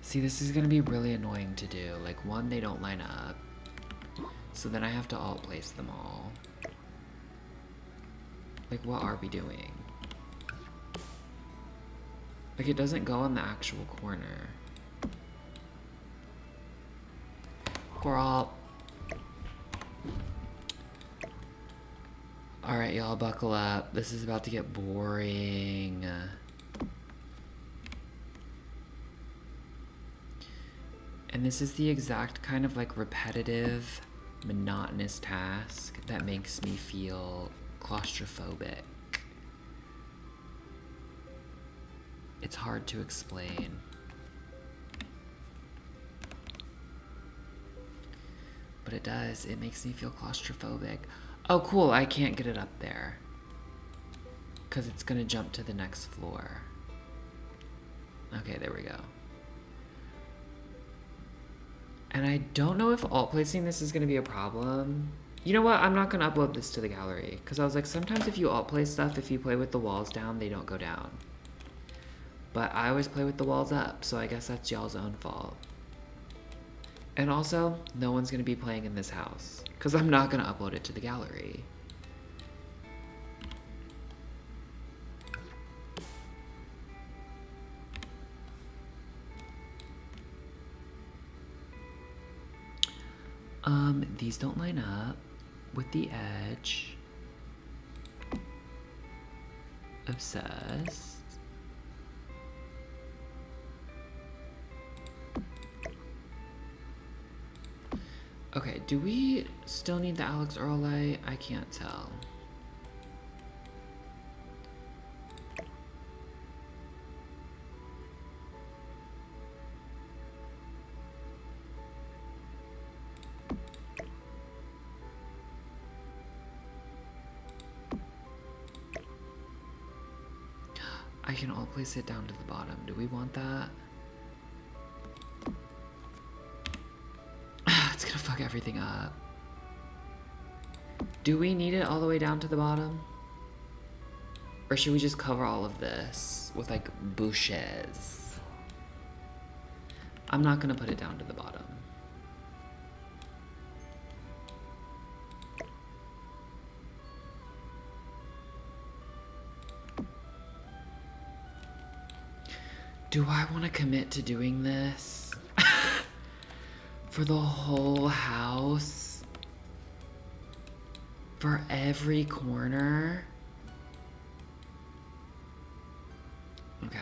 See, this is gonna be really annoying to do. Like, one, they don't line up, so then I have to alt place them all. Like, what are we doing? Like, it doesn't go in the actual corner. Girl. Alright, y'all, buckle up. This is about to get boring. And this is the exact kind of like repetitive, monotonous task that makes me feel claustrophobic. It's hard to explain. But it does. It makes me feel claustrophobic. Oh, cool. I can't get it up there. because it's gonna jump to the next floor. Okay, there we go. And I don't know if alt placing this is gonna be a problem. You know what? I'm not gonna upload this to the gallery because I was like, sometimes if you alt place stuff, if you play with the walls down, they don't go down. But I always play with the walls up, so I guess that's y'all's own fault. And also, no one's gonna be playing in this house because I'm not gonna upload it to the gallery. These don't line up with the edge. Obsessed. Okay, do we still need the Alex Earl light? I can't tell. I can all place it down to the bottom. Do we want that? It's gonna fuck everything up. Do we need it all the way down to the bottom? Or should we just cover all of this with like bushes? I'm not gonna put it down to the bottom. Do I want to commit to doing this? For the whole house? For every corner? Okay.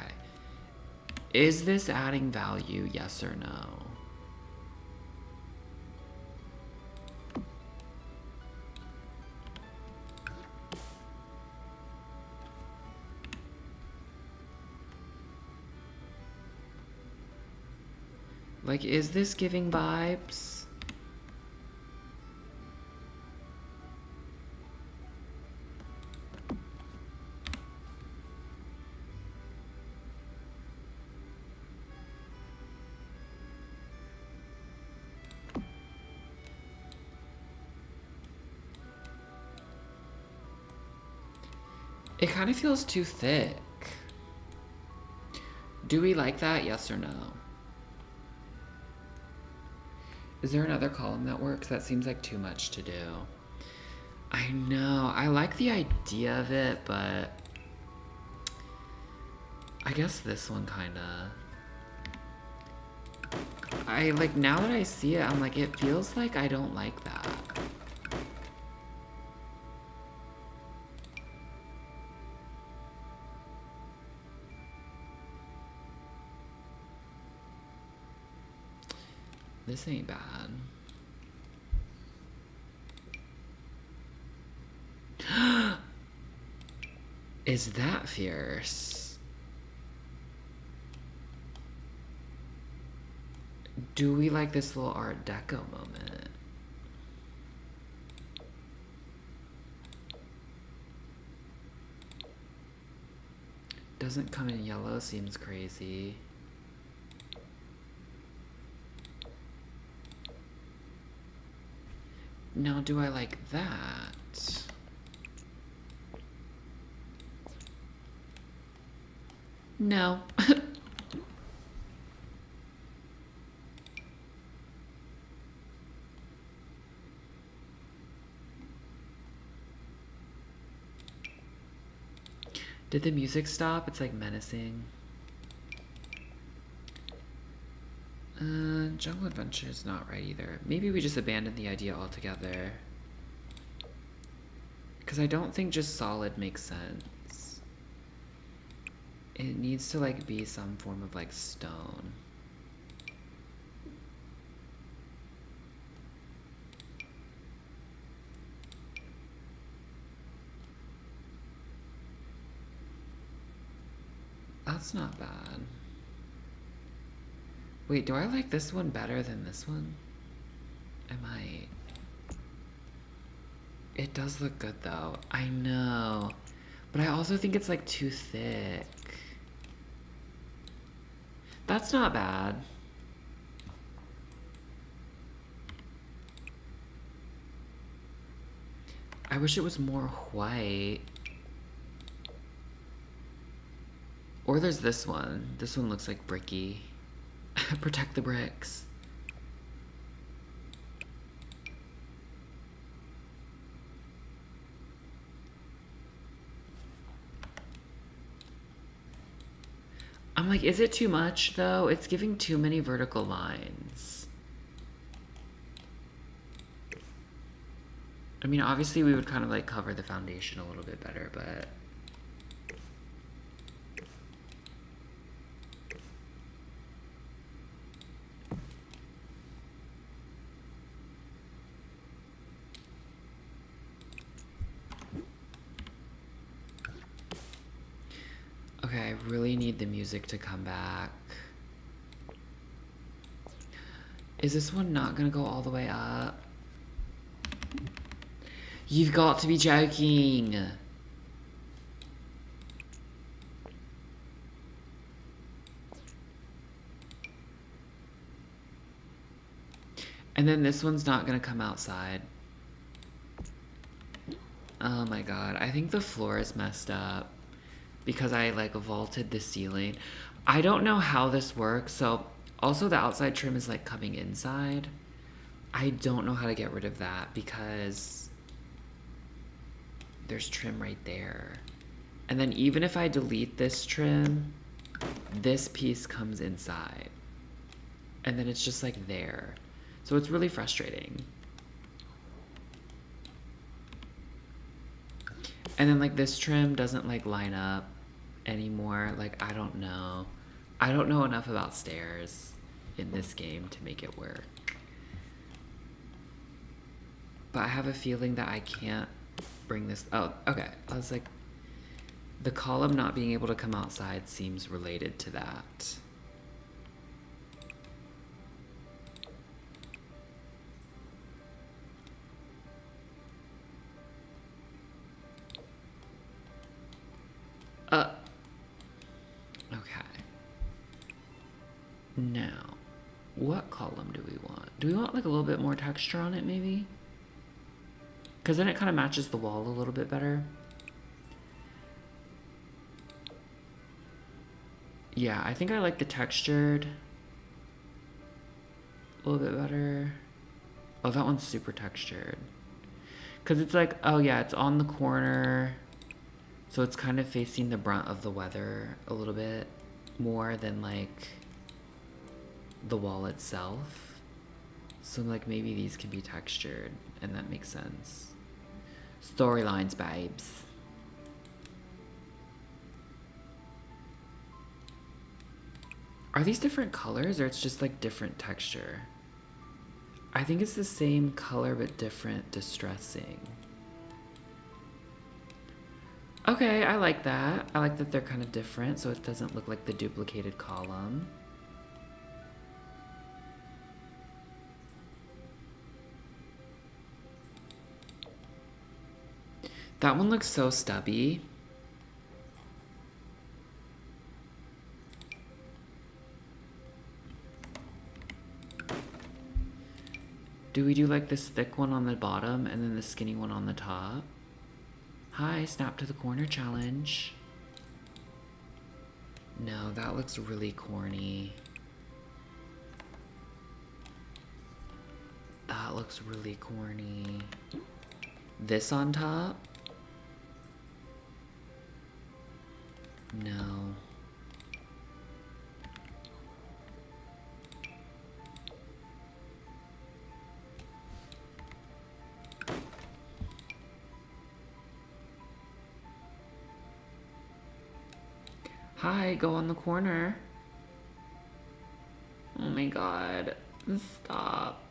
Is this adding value, yes or no? Like, is this giving vibes? It kind of feels too thick. Do we like that? Yes or no? Is there another column that works? That seems like too much to do. I know. I like the idea of it, but I guess this one kinda. I like, now that I see it, I'm like, it feels like I don't like that. This ain't bad. Is that fierce? Do we like this little Art Deco moment? Doesn't come in yellow, seems crazy. Now, do I like that? No. Did the music stop? It's like menacing. Jungle Adventure is not right either. Maybe we just abandon the idea altogether. Because I don't think just solid makes sense. It needs to like be some form of like stone. That's not bad. Wait, do I like this one better than this one? I might. It does look good though. I know. But I also think it's like too thick. That's not bad. I wish it was more white. Or there's this one. This one looks like bricky. Protect the bricks. I'm like, is it too much though? It's giving too many vertical lines. I mean, obviously we would kind of like cover the foundation a little bit better, but... Okay, I really need the music to come back. Is this one not gonna go all the way up? You've got to be joking. And then this one's not gonna come outside. Oh my god, I think the floor is messed up because I like vaulted the ceiling. I don't know how this works, so also the outside trim is like coming inside. I don't know how to get rid of that because there's trim right there. And then even if I delete this trim, this piece comes inside. And then it's just like there. So it's really frustrating. And then like this trim doesn't like line up anymore. Like, I don't know. I don't know enough about stairs in this game to make it work. But I have a feeling that I can't bring this... Oh, okay. I was like, the column not being able to come outside seems related to that. Okay. Now, what column do we want? Do we want like a little bit more texture on it maybe? Because then it kind of matches the wall a little bit better. Yeah, I think I like the textured a little bit better. Oh, that one's super textured. Because it's like, oh yeah, it's on the corner. So it's kind of facing the brunt of the weather a little bit more than like the wall itself. So like maybe these can be textured and that makes sense. Storylines, babes. Are these different colors or it's just like different texture? I think it's the same color but different distressing. Okay, I like that. I like that they're kind of different so it doesn't look like the duplicated column. That one looks so stubby. Do we do like this thick one on the bottom and then the skinny one on the top? Hi, snap to the corner challenge. No, that looks really corny. That looks really corny. This on top? No. Hi, go on the corner. Oh my god. Stop.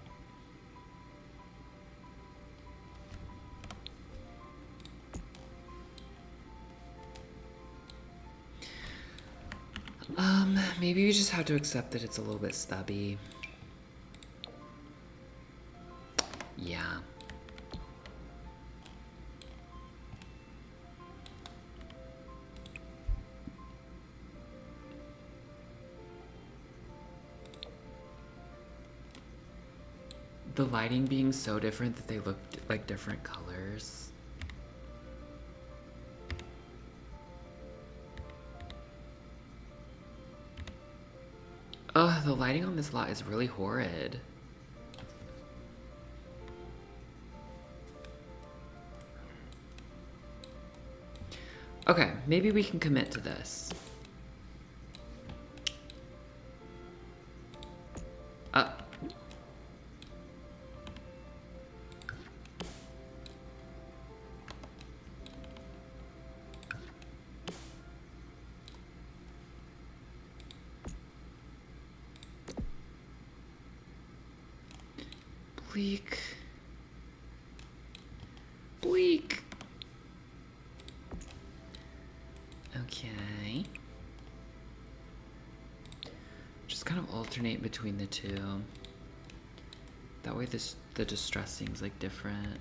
Maybe we just have to accept that it's a little bit stubby. Yeah. the lighting being so different that they look like different colors. Ugh, the lighting on this lot is really horrid. Okay, maybe we can commit to this. Bleak. Bleak. Okay. Just kind of alternate between the two. That way the distressing's like different.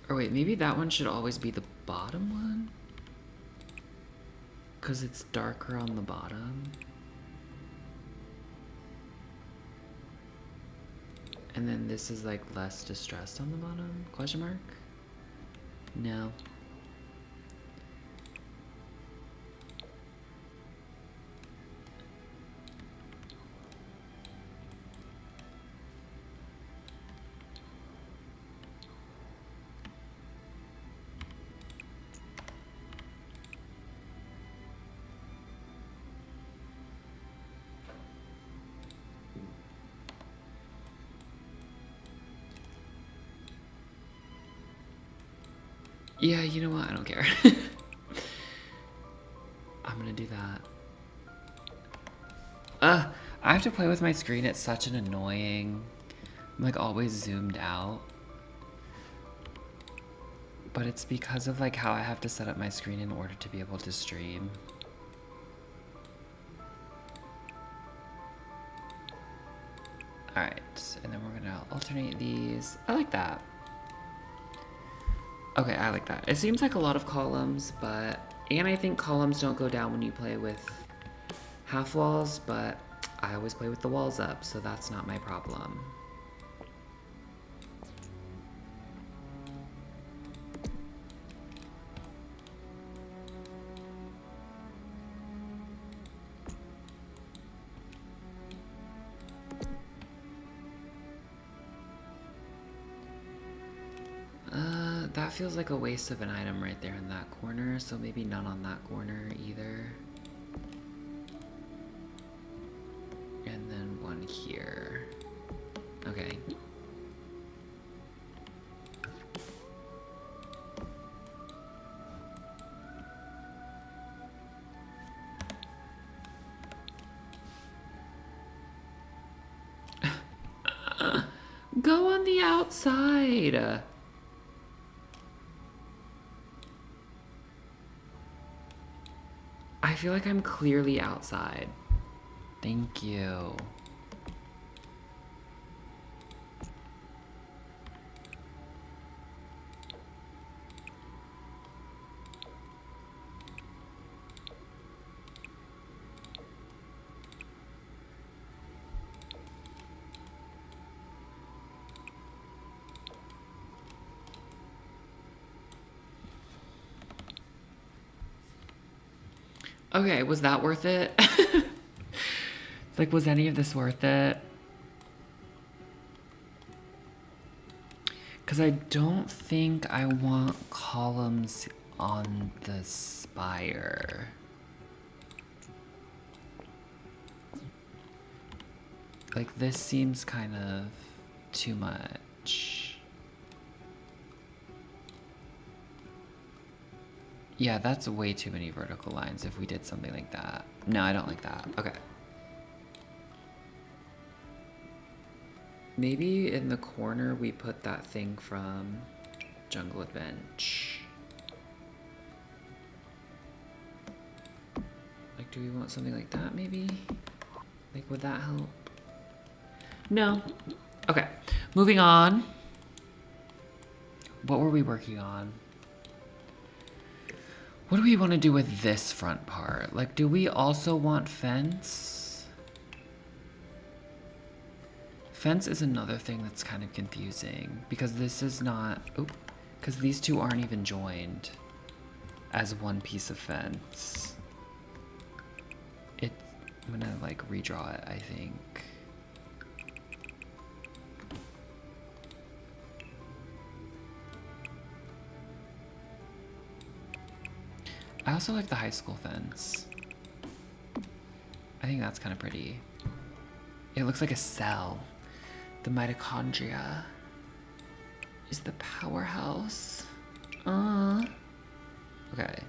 Or wait, maybe that one should always be the bottom one? Because it's darker on the bottom. And then this is like less distressed on the bottom? Question mark? No. Yeah, you know what? I don't care. I'm gonna do that. I have to play with my screen. It's such an annoying... I'm like always zoomed out. But it's because of like how I have to set up my screen in order to be able to stream. Alright, and then we're gonna alternate these. I like that. Okay, I like that. It seems like a lot of columns, but... And I think columns don't go down when you play with half walls, but I always play with the walls up, so that's not my problem. That feels like a waste of an item right there in that corner, so maybe none on that corner either. And then one here. Okay. Go on the outside! I feel like I'm clearly outside. Thank you. Okay, was that worth it? It's like, was any of this worth it? Because I don't think I want columns on the spire. Like, this seems kind of too much. Yeah, that's way too many vertical lines if we did something like that. No, I don't like that. Okay. Maybe in the corner we put that thing from Jungle Adventure. Like, do we want something like that maybe? Like, would that help? No. Okay, moving on. What were we working on? What do we want to do with this front part? Like, do we also want fence? Fence is another thing that's kind of confusing because this is not, because these two aren't even joined as one piece of fence. I'm gonna like redraw it, I think. I also like the high school fence. I think that's kind of pretty. It looks like a cell. The mitochondria is the powerhouse. Okay.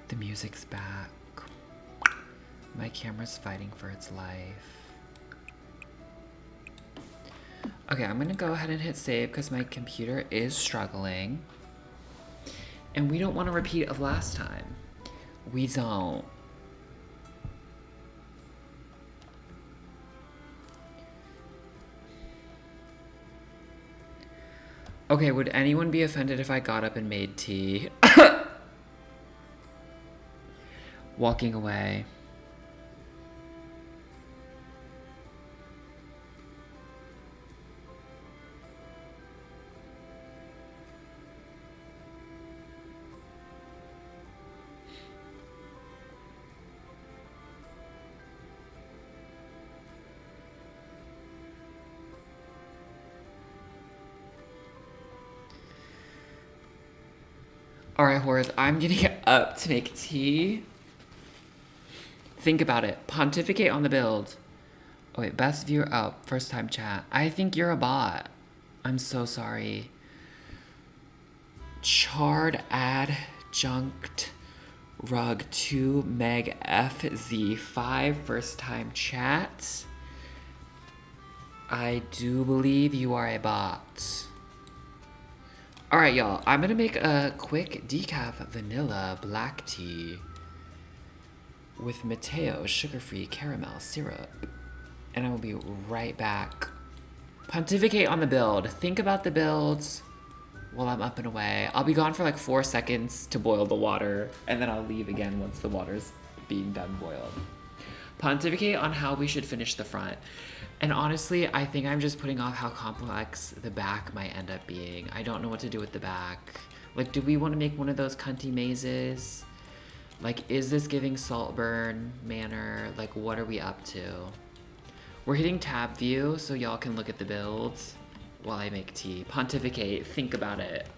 The music's back. My camera's fighting for its life. Okay, I'm gonna go ahead and hit save because my computer is struggling. And we don't want a repeat of last time. We don't. Okay, would anyone be offended if I got up and made tea? Walking away. All right, Horace, I'm getting up to make tea. Think about it. Pontificate on the build. Oh, wait, best viewer. Oh, first time chat. I think you're a bot. I'm so sorry. Charred adjunct rug 2 meg FZ5 first time chat. I do believe you are a bot. All right, y'all. I'm gonna make a quick decaf vanilla black tea with Mateo sugar-free caramel syrup. And I will be right back. Pontificate on the build. Think about the builds while I'm up and away. I'll be gone for like 4 seconds to boil the water, and then I'll leave again once the water's being done boiled. Pontificate on how we should finish the front. And honestly, I think I'm just putting off how complex the back might end up being. I don't know what to do with the back. Like, do we want to make one of those cunty mazes? Like, is this giving Saltburn Manor? Like, what are we up to? We're hitting tab view so y'all can look at the builds while I make tea. Pontificate, think about it.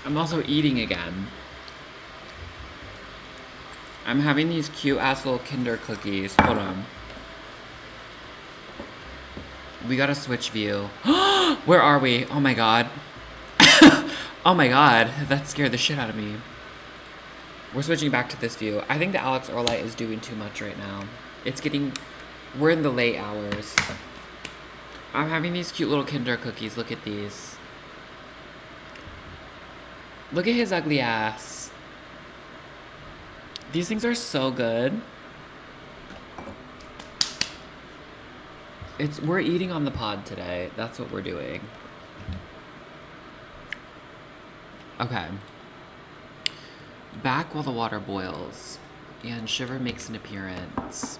I'm also eating again. I'm having these cute ass little Kinder cookies. Hold on. We gotta switch view. Where are we? Oh my god. Oh my god. That scared the shit out of me. We're switching back to this view. I think the Alex Orlight is doing too much right now. It's getting... We're in the late hours. I'm having these cute little Kinder cookies. Look at these. Look at his ugly ass. These things are so good. We're eating on the pod today. That's what we're doing. Okay. Back while the water boils. And Shiver makes an appearance.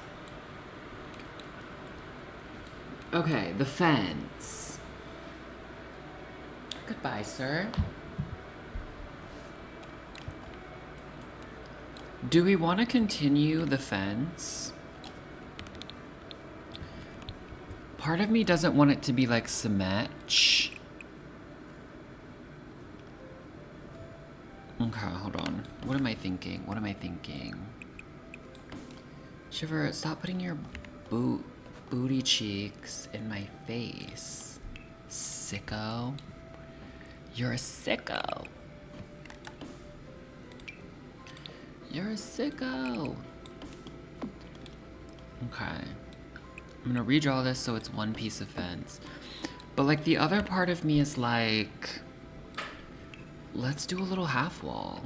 Okay, the fence. Goodbye, sir. Do we want to continue the fence? Part of me doesn't want it to be like cement. Okay, hold on. What am I thinking? What am I thinking? Shiver, stop putting your booty cheeks in my face. Sicko. You're a sicko. You're a sicko. Okay. I'm gonna redraw this so it's one piece of fence. But like the other part of me is like, let's do a little half wall.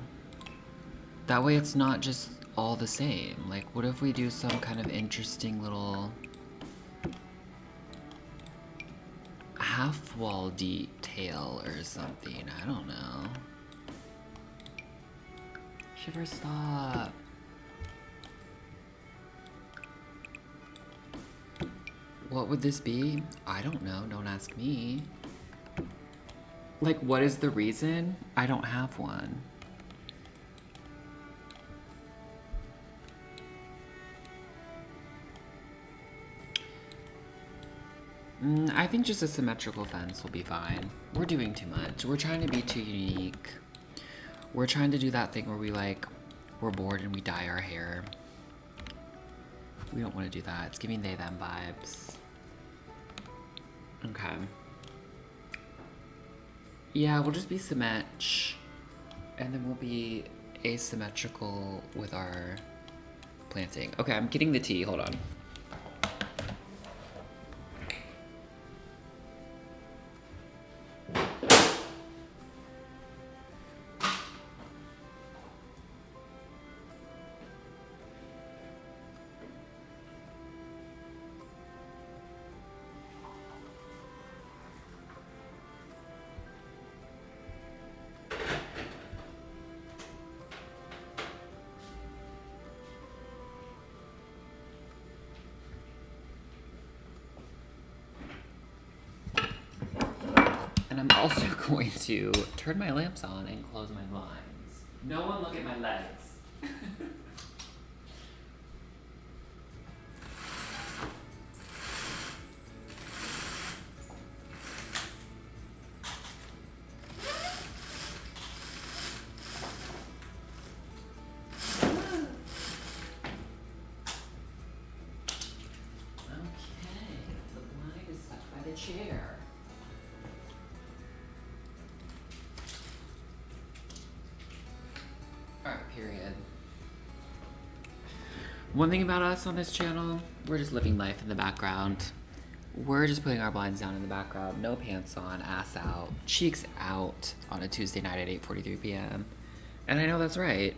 That way it's not just all the same. Like what if we do some kind of interesting little half wall detail or something? I don't know. Shiver, stop. What would this be? I don't know. Don't ask me. Like, what is the reason? I don't have one. I think just a symmetrical fence will be fine. We're doing too much. We're trying to be too unique. We're trying to do that thing where we're bored and we dye our hair. We don't want to do that. It's giving they them vibes. Okay. Yeah, we'll just be symmetric. And then we'll be asymmetrical with our planting. Okay, I'm getting the tea. Hold on. And I'm also going to turn my lamps on and close my blinds. No one look at my legs. Okay, the blind is touched by the chair. Period. One thing about us on this channel, we're just living life in the background. We're just putting our blinds down in the background. No pants on, ass out, cheeks out on a Tuesday night at 8:43 p.m. And I know that's right.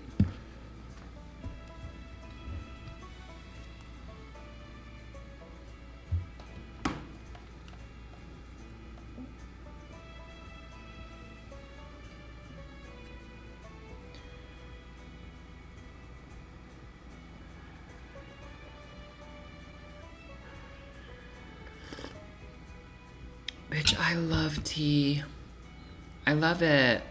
Bitch, I love tea. I love it.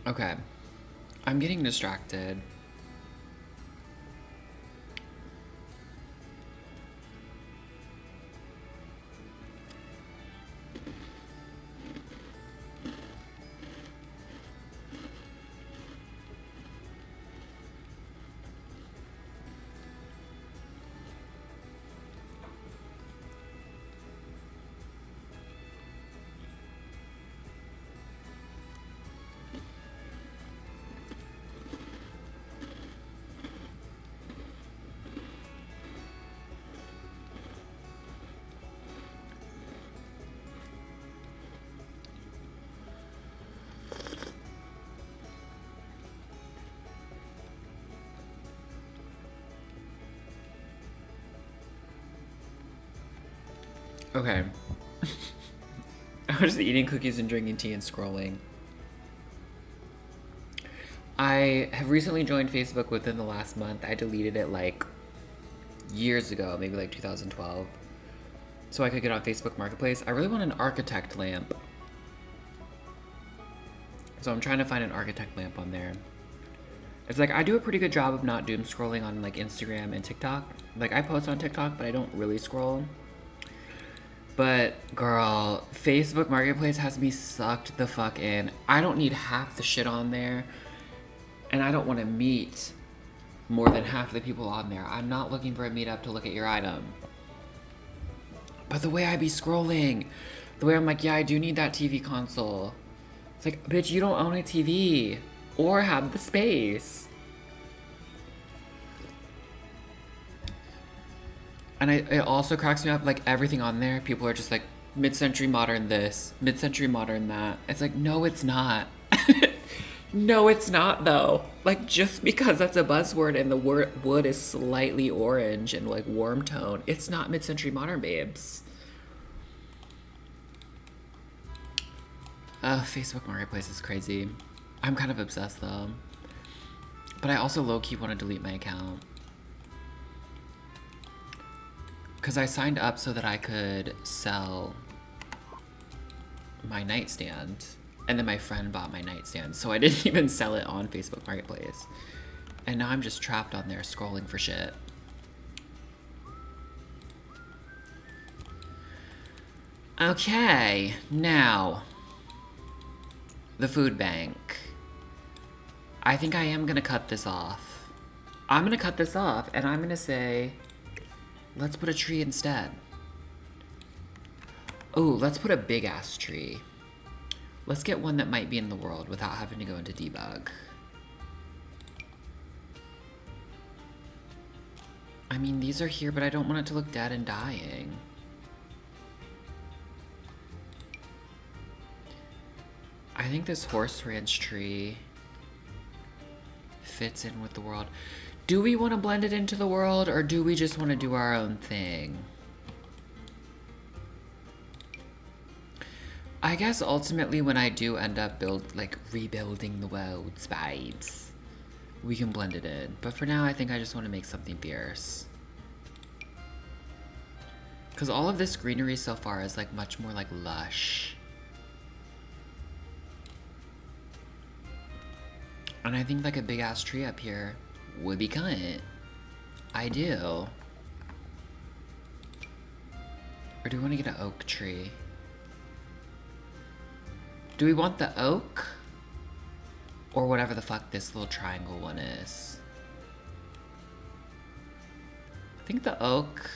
Okay. I'm getting distracted. Okay. I was just eating cookies and drinking tea and scrolling. I have recently joined Facebook within the last month. I deleted it like years ago, maybe like 2012. So I could get on Facebook Marketplace. I really want an architect lamp. So I'm trying to find an architect lamp on there. It's like I do a pretty good job of not doom scrolling on like Instagram and TikTok. Like I post on TikTok, but I don't really scroll. But girl, Facebook Marketplace has me sucked the fuck in. I don't need half the shit on there. And I don't want to meet more than half the people on there. I'm not looking for a meetup to look at your item. But the way I be scrolling, the way I'm like, yeah, I do need that TV console. It's like, bitch, you don't own a TV or have the space. And it also cracks me up, like everything on there, people are just like, mid-century modern this, mid-century modern that. It's like, no, it's not. No, it's not though. Like just because that's a buzzword and the wood is slightly orange and like warm tone, it's not mid-century modern, babes. Facebook Marketplace is crazy. I'm kind of obsessed though. But I also low-key want to delete my account. Because I signed up so that I could sell my nightstand. And then my friend bought my nightstand. So I didn't even sell it on Facebook Marketplace. And now I'm just trapped on there scrolling for shit. Okay, now. The food bank. I think I am gonna cut this off. I'm gonna cut this off and I'm gonna say, let's put a tree instead. Oh, let's put a big ass tree. Let's get one that might be in the world without having to go into debug. I mean, these are here, but I don't want it to look dead and dying. I think this horse ranch tree fits in with the world. Do we want to blend it into the world, or do we just want to do our own thing? I guess ultimately when I do end up rebuilding the world's vibes, we can blend it in. But for now, I think I just want to make something fierce. Because all of this greenery so far is like much more like lush. And I think like a big ass tree up here would be kind. I do. Or do we want to get an oak tree? Do we want the oak? Or whatever the fuck this little triangle one is. I think the oak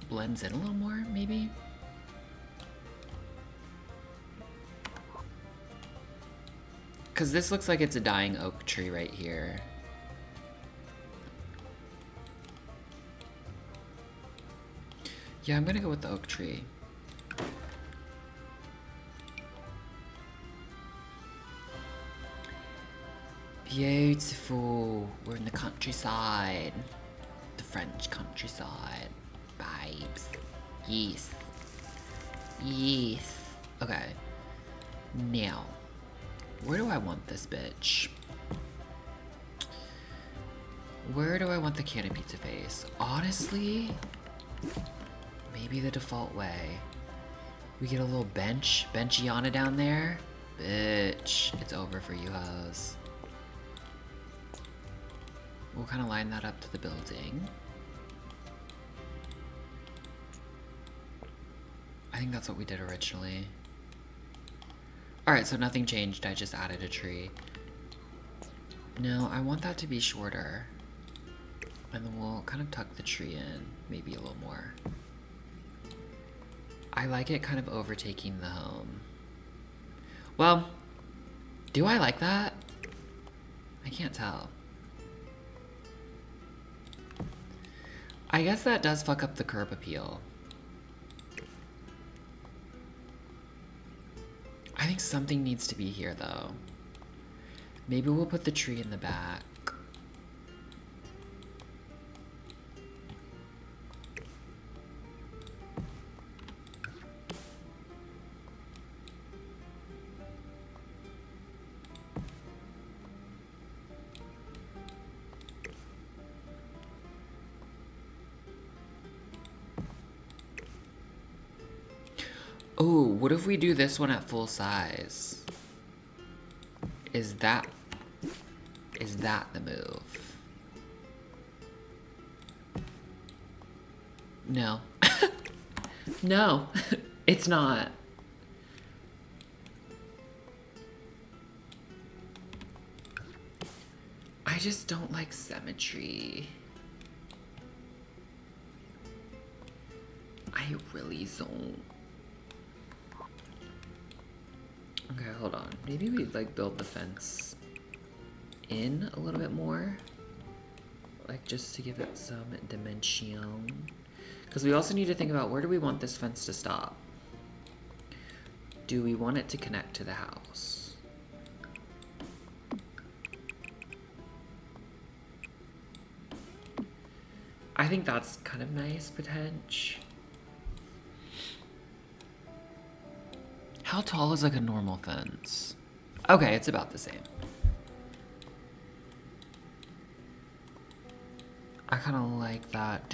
blends in a little more, maybe? Because this looks like it's a dying oak tree right here. Yeah, I'm gonna go with the oak tree. Beautiful. We're in the countryside. The French countryside. Vibes. Yes. Yes. Okay. Now, where do I want this bitch? Where do I want the canopy to face? Honestly, maybe the default way. We get a little benchiana down there. Bitch, it's over for you hoes. We'll kind of line that up to the building. I think that's what we did originally. Alright, so nothing changed, I just added a tree. No, I want that to be shorter. And then we'll kind of tuck the tree in, maybe a little more. I like it kind of overtaking the home. Well, do I like that? I can't tell. I guess that does fuck up the curb appeal. I think something needs to be here though. Maybe we'll put the tree in the back. Oh, what if we do this one at full size? Is that the move? No. No, it's not. I just don't like symmetry. I really don't. Okay, hold on. Maybe we like build the fence in a little bit more. Like just to give it some dimension. Because we also need to think about where do we want this fence to stop? Do we want it to connect to the house? I think that's kind of nice potential. How tall is like a normal fence? Okay, it's about the same. I kind of like that.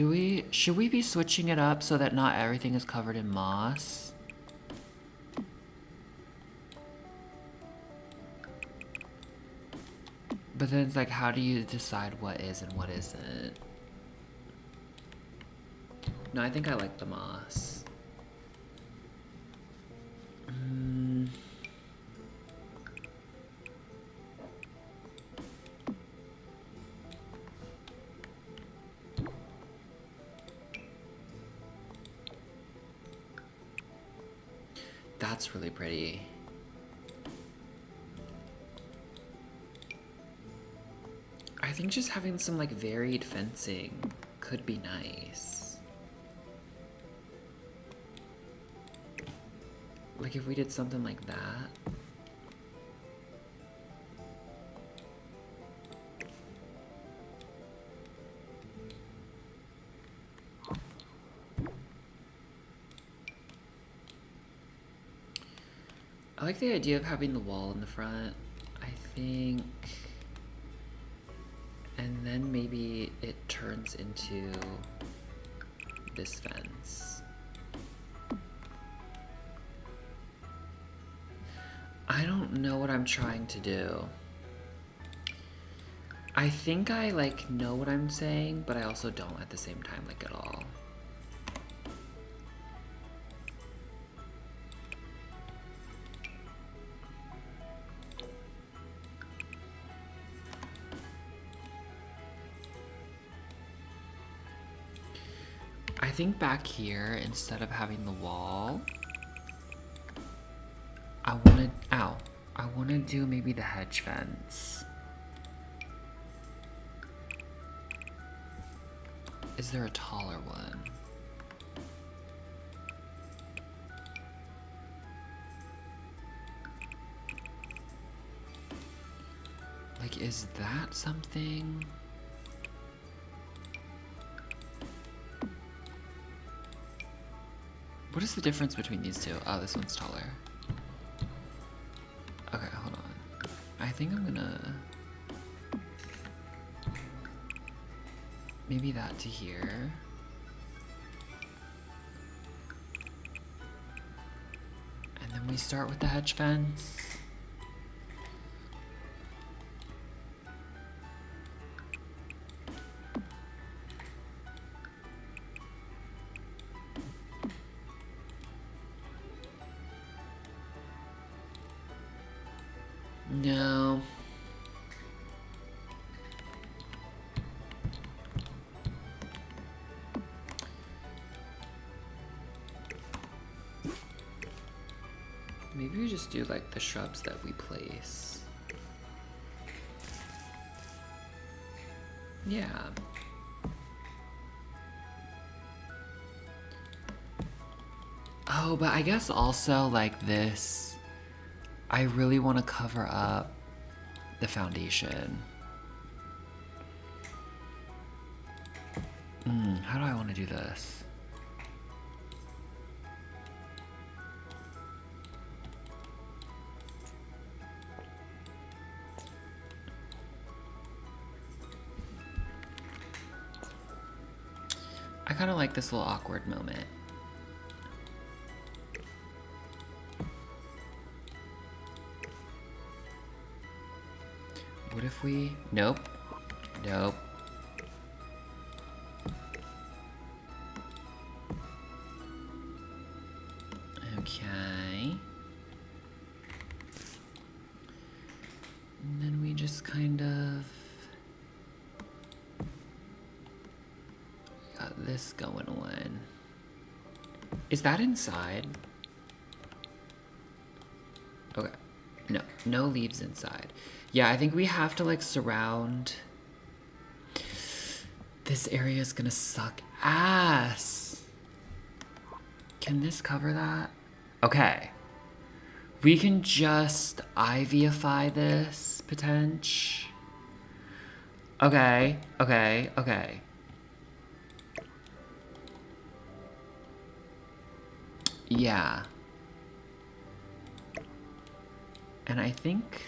Should we be switching it up so that not everything is covered in moss? But then it's like, how do you decide what is and what isn't? No, I think I like the moss. That's really pretty. I think just having some like varied fencing could be nice. Like if we did something like that. I like the idea of having the wall in the front, I think. And then maybe it turns into this fence. I don't know what I'm trying to do. I think I like know what I'm saying, but I also don't at the same time like at all. I think back here, instead of having the wall, I wanna do maybe the hedge fence. Is there a taller one? Like, is that something? What is the difference between these two? Oh, this one's taller. Okay, hold on. I think I'm gonna... maybe that to here. And then we start with the hedge fence. No. Maybe we just do like the shrubs that we place. Yeah. Oh, but I guess also like this, I really want to cover up the foundation. How do I want to do this? I kind of like this little awkward moment. if we... Nope. Nope. Okay. And then we just kind of... got this going on. Is that inside? Okay. No. No leaves inside. Yeah, I think we have to, like, surround... This area is gonna suck ass. Can this cover that? Okay. We can just ivyify this, potential. Okay, okay, okay. Yeah. And I think...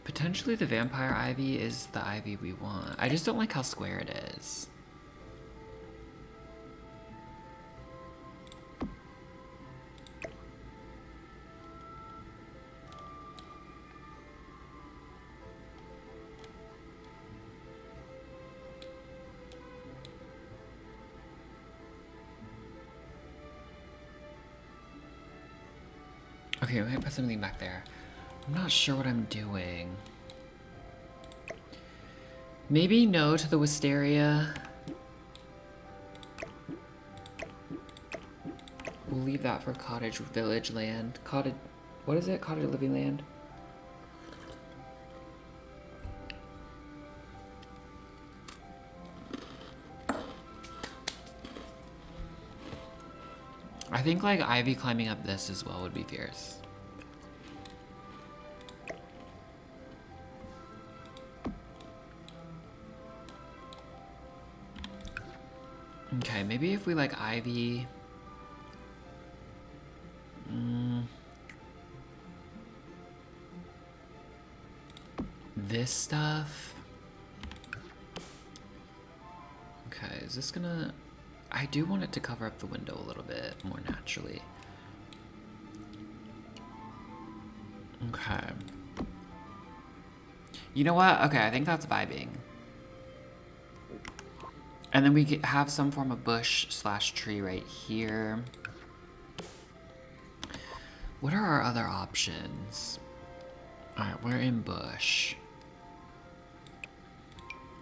Potentially the vampire ivy is the ivy we want. I just don't like how square it is. Okay, we might put something back there. I'm not sure what I'm doing. Maybe no to the wisteria. We'll leave that for cottage village land. Cottage, what is it? Cottage living land? I think like ivy climbing up this as well would be fierce. Okay, maybe if we like ivy... this stuff... Okay, is this gonna... I do want it to cover up the window a little bit more naturally. Okay. You know what? Okay, I think that's vibing. And then we could have some form of bush slash tree right here. What are our other options? Alright, we're in bush.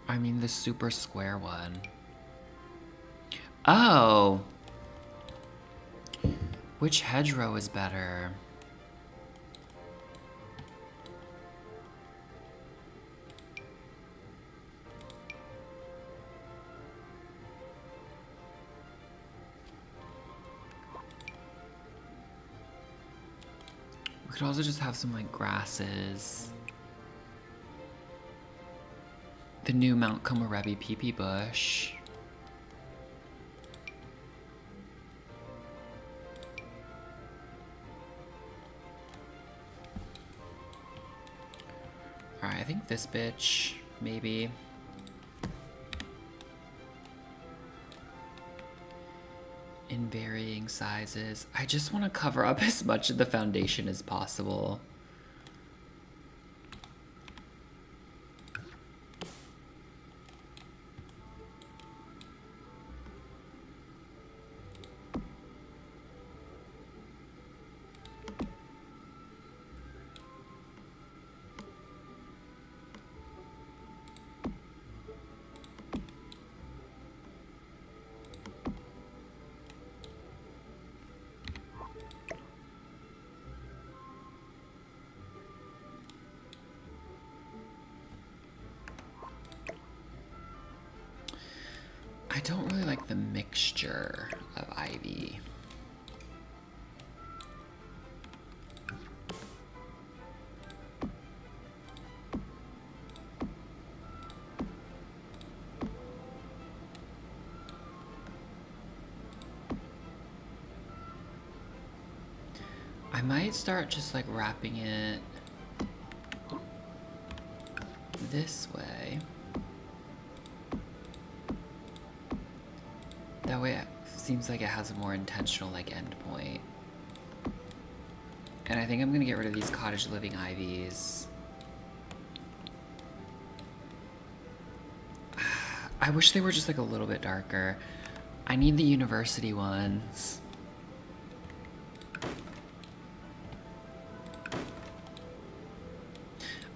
I mean the super square one. Oh! Which hedgerow is better? We could also just have some like grasses. The new Mount Komorebi peepee bush. Alright, I think this bitch, maybe. In varying sizes. I just want to cover up as much of the foundation as possible. I don't really like the mixture of ivy. I might start just like wrapping it this way. That way it seems like it has a more intentional like end point. And I think I'm gonna get rid of these cottage living ivies. I wish they were just like a little bit darker. I need the university ones.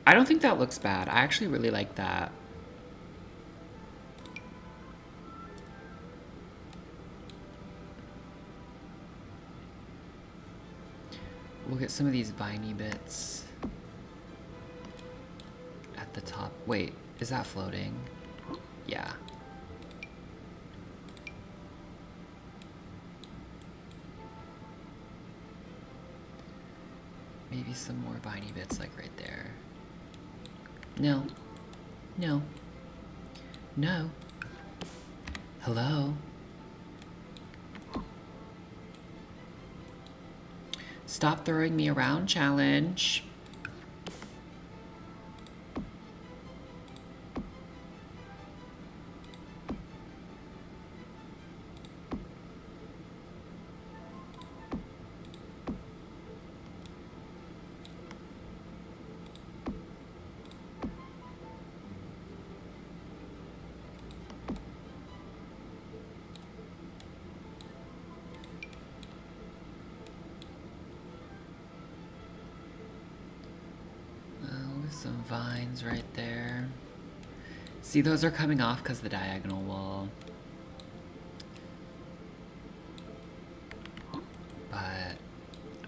I don't think that looks bad. I actually really like that. We'll get some of these viney bits at the top. Wait, is that floating? Yeah. Maybe some more viney bits like right there. No. No. No. Hello? Stop throwing me around, challenge. Some vines right there. See, those are coming off because the diagonal wall. But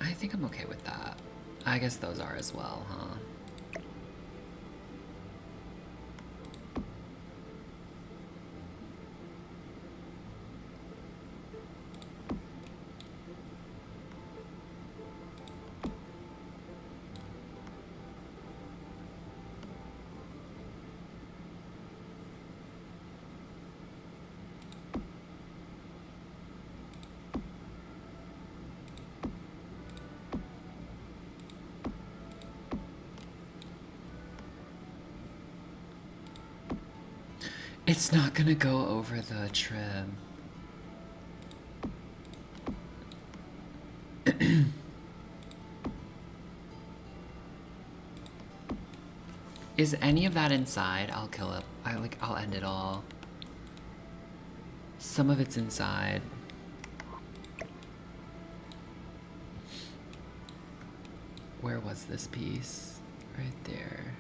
I think I'm okay with that. I guess those are as well, huh? It's not gonna go over the trim. Is any of that inside? I'll kill it. I'll end it all. Some of it's inside. Where was this piece? Right there.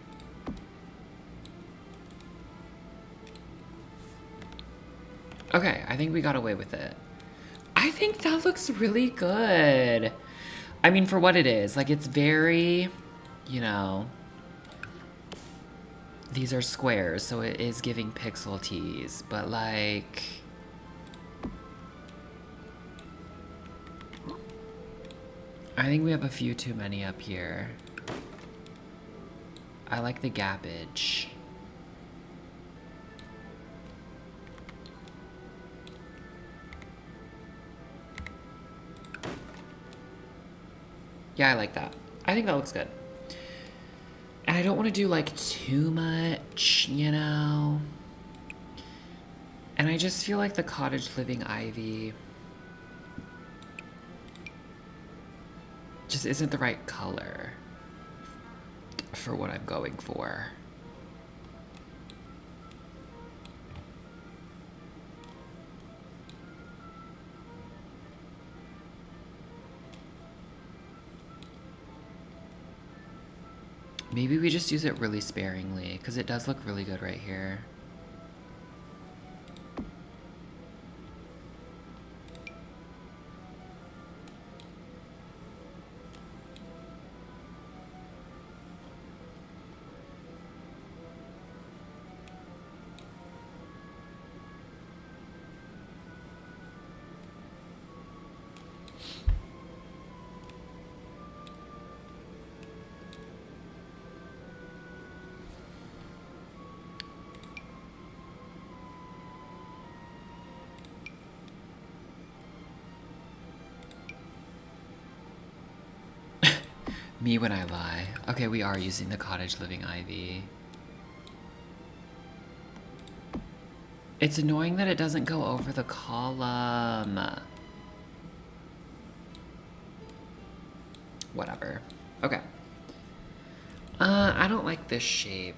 Okay, I think we got away with it. I think that looks really good. I mean, for what it is, like, it's very, you know, these are squares, so it is giving pixel tease, but like, I think we have a few too many up here. I like the gappage. Yeah, I like that. I think that looks good. And I don't want to do like too much, you know? And I just feel like the cottage living ivy just isn't the right color for what I'm going for. Maybe we just use it really sparingly, because it does look really good right here. Me when I lie. Okay, we are using the cottage living ivy. It's annoying that it doesn't go over the column. Whatever. Okay. I don't like this shape.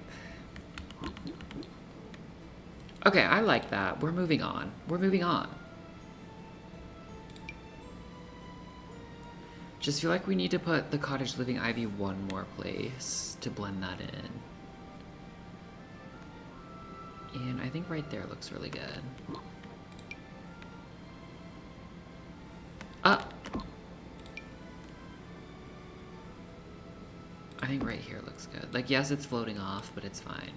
Okay, I like that. We're moving on. We're moving on. Just feel like we need to put the cottage living ivy one more place to blend that in. And I think right there looks really good. I think right here looks good. Like, yes, it's floating off, but it's fine.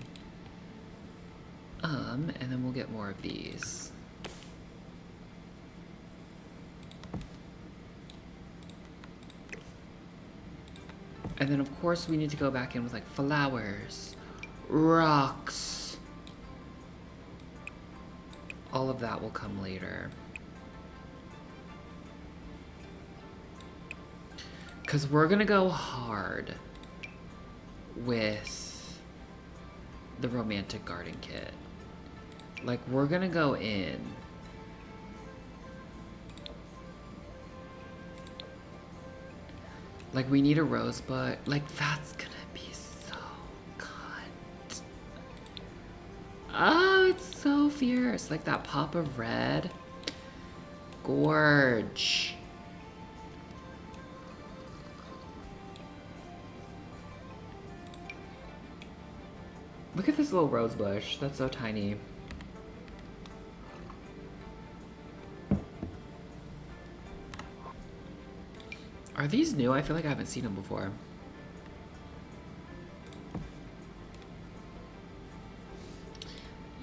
And then we'll get more of these. And then, of course, we need to go back in with, like, flowers, rocks. All of that will come later. Because we're going to go hard with the romantic garden kit. Like, we're going to go in. Like, we need a rosebud. Like, that's gonna be so good. Oh, it's so fierce. Like, that pop of red. Gorge. Look at this little rose bush. That's so tiny. Are these new? I feel like I haven't seen them before.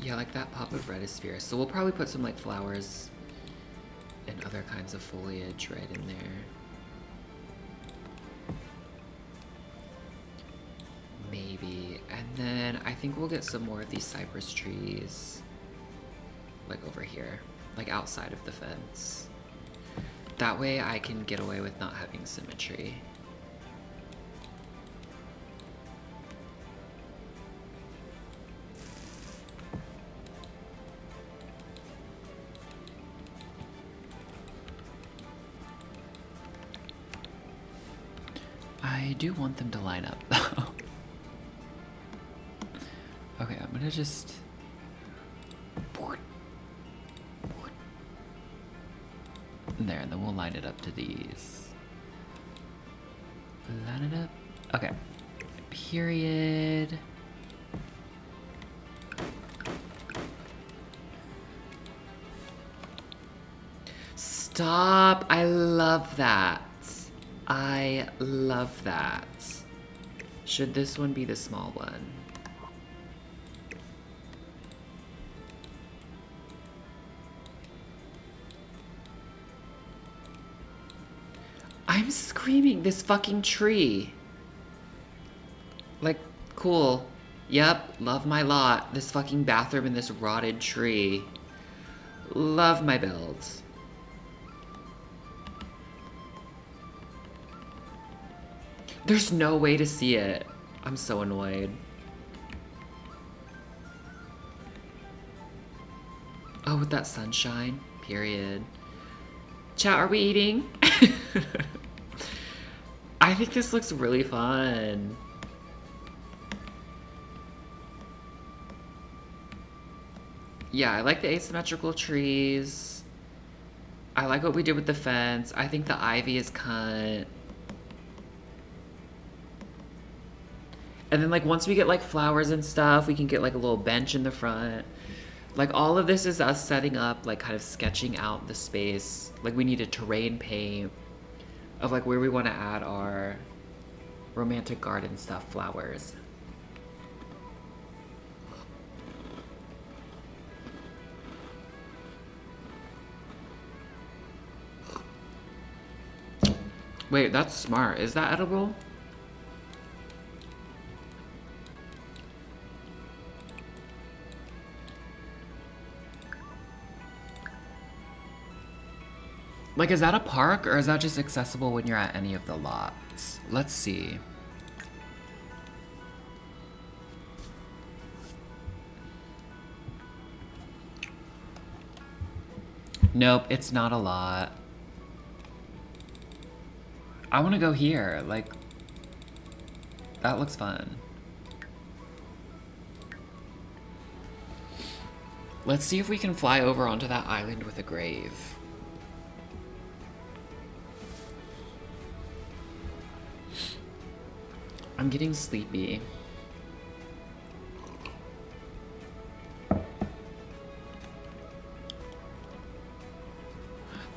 Yeah, like that pop of red is fierce. So we'll probably put some like flowers and other kinds of foliage right in there. Maybe. And then I think we'll get some more of these cypress trees. Like over here. Like outside of the fence. That way I can get away with not having symmetry. I do want them to line up though. Okay, I'm gonna just... There, and then we'll line it up to these. Line it up. Okay. Period. Stop! I love that. I love that. Should this one be the small one? I'm screaming, this fucking tree. Like, cool. Yep, love my lot. This fucking bathroom and this rotted tree. Love my build. There's no way to see it. I'm so annoyed. Oh, with that sunshine. Period. Chat, are we eating? I think this looks really fun. Yeah, I like the asymmetrical trees. I like what we did with the fence. I think the ivy is cut. And then, like, once we get, like, flowers and stuff, we can get, like, a little bench in the front. Like, all of this is us setting up, like, kind of sketching out the space. Like, we need a terrain paint of, like, where we want to add our romantic garden stuff, flowers. Wait, that's smart. Is that edible? Like, is that a park, or is that just accessible when you're at any of the lots? Let's see. Nope, it's not a lot. I want to go here. Like, that looks fun. Let's see if we can fly over onto that island with a grave. I'm getting sleepy.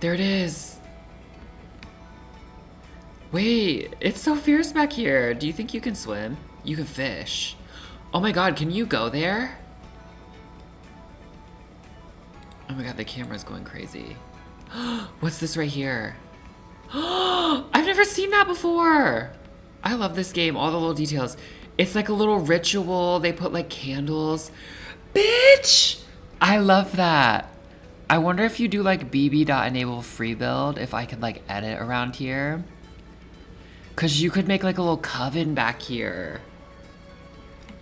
There it is. Wait, it's so fierce back here. Do you think you can swim? You can fish. Oh my god, can you go there? Oh my god, the camera's going crazy. What's this right here? I've never seen that before. I love this game, all the little details. It's like a little ritual. They put like candles. Bitch! I love that. I wonder if you do like bb.enable free build, if I could like edit around here. Cause you could make like a little coven back here.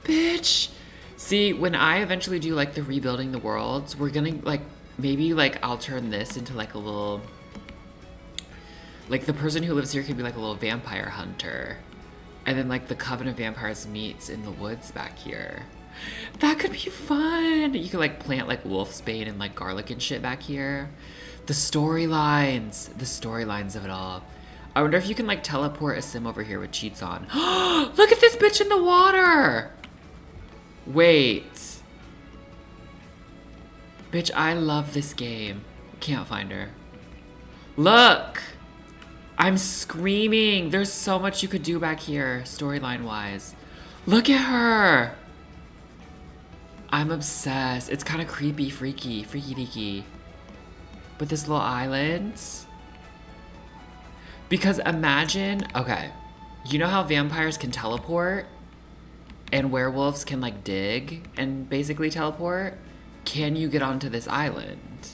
Bitch! See, when I eventually do like the rebuilding the worlds, we're gonna like, maybe like I'll turn this into like a little, like the person who lives here could be like a little vampire hunter. And then like the coven of vampires meets in the woods back here. That could be fun. You could like plant like wolfsbane and like garlic and shit back here. The storylines of it all. I wonder if you can like teleport a sim over here with cheats on. Look at this bitch in the water. Wait. Bitch, I love this game. Can't find her. Look. I'm screaming. There's so much you could do back here, storyline wise. Look at her. I'm obsessed. It's kind of creepy, freaky deaky. But this little island. Because imagine, okay, you know how vampires can teleport? And werewolves can like dig and basically teleport? Can you get onto this island?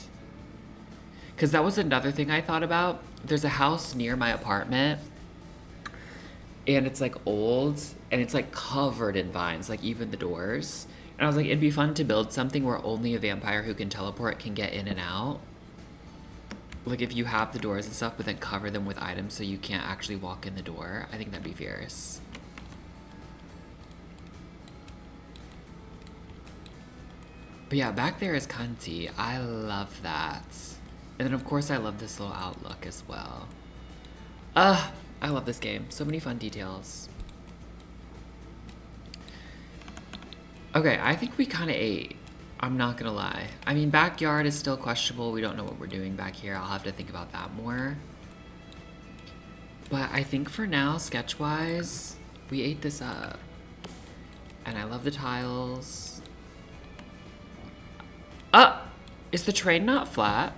Because that was another thing I thought about. There's a house near my apartment. And it's like old. And it's like covered in vines, like even the doors. And I was like, it'd be fun to build something where only a vampire who can teleport can get in and out. Like if you have the doors and stuff, but then cover them with items so you can't actually walk in the door. I think that'd be fierce. But yeah, back there is Kanti. I love that. And then of course I love this little outlook as well. I love this game. So many fun details. Okay, I think we kind of ate. I'm not gonna lie. I mean, backyard is still questionable. We don't know what we're doing back here. I'll have to think about that more. But I think for now, sketch-wise, we ate this up. And I love the tiles. Is the train not flat?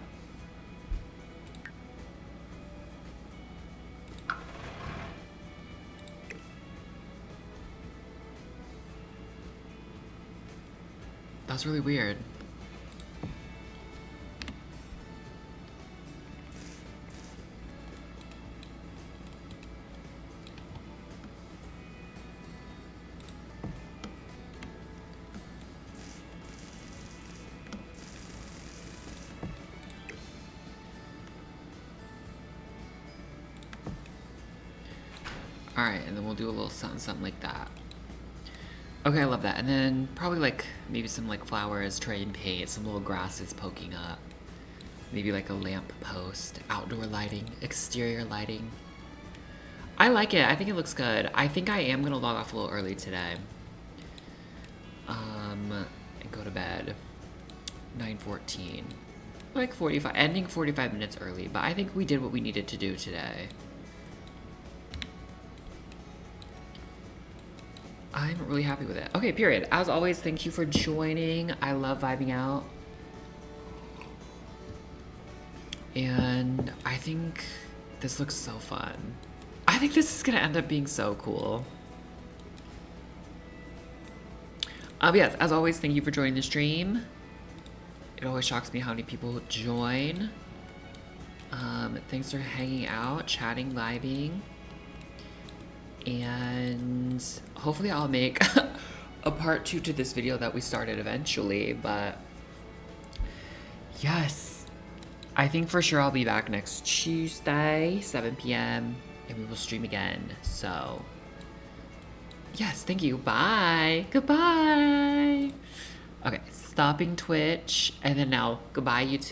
That's really weird. Alright, and then we'll do a little something like that. Okay, I love that. And then probably like maybe some like flowers, train paint, some little grasses poking up. Maybe like a lamp post, outdoor lighting, exterior lighting. I like it. I think it looks good. I think I am gonna log off a little early today. And go to bed. 9:14. Like 45, ending 45 minutes early, but I think we did what we needed to do today. I'm really happy with it. Okay, period. As always, thank you for joining. I love vibing out. And I think this looks so fun. I think this is gonna end up being so cool. Yes, as always, thank you for joining the stream. It always shocks me how many people join. Thanks for hanging out, chatting, living. And hopefully I'll make a part 2 to this video that we started eventually, but yes, I think for sure I'll be back next Tuesday, 7 p.m. and we will stream again. So, yes, thank you. Bye. Goodbye. Okay, stopping Twitch, and then now goodbye, YouTube.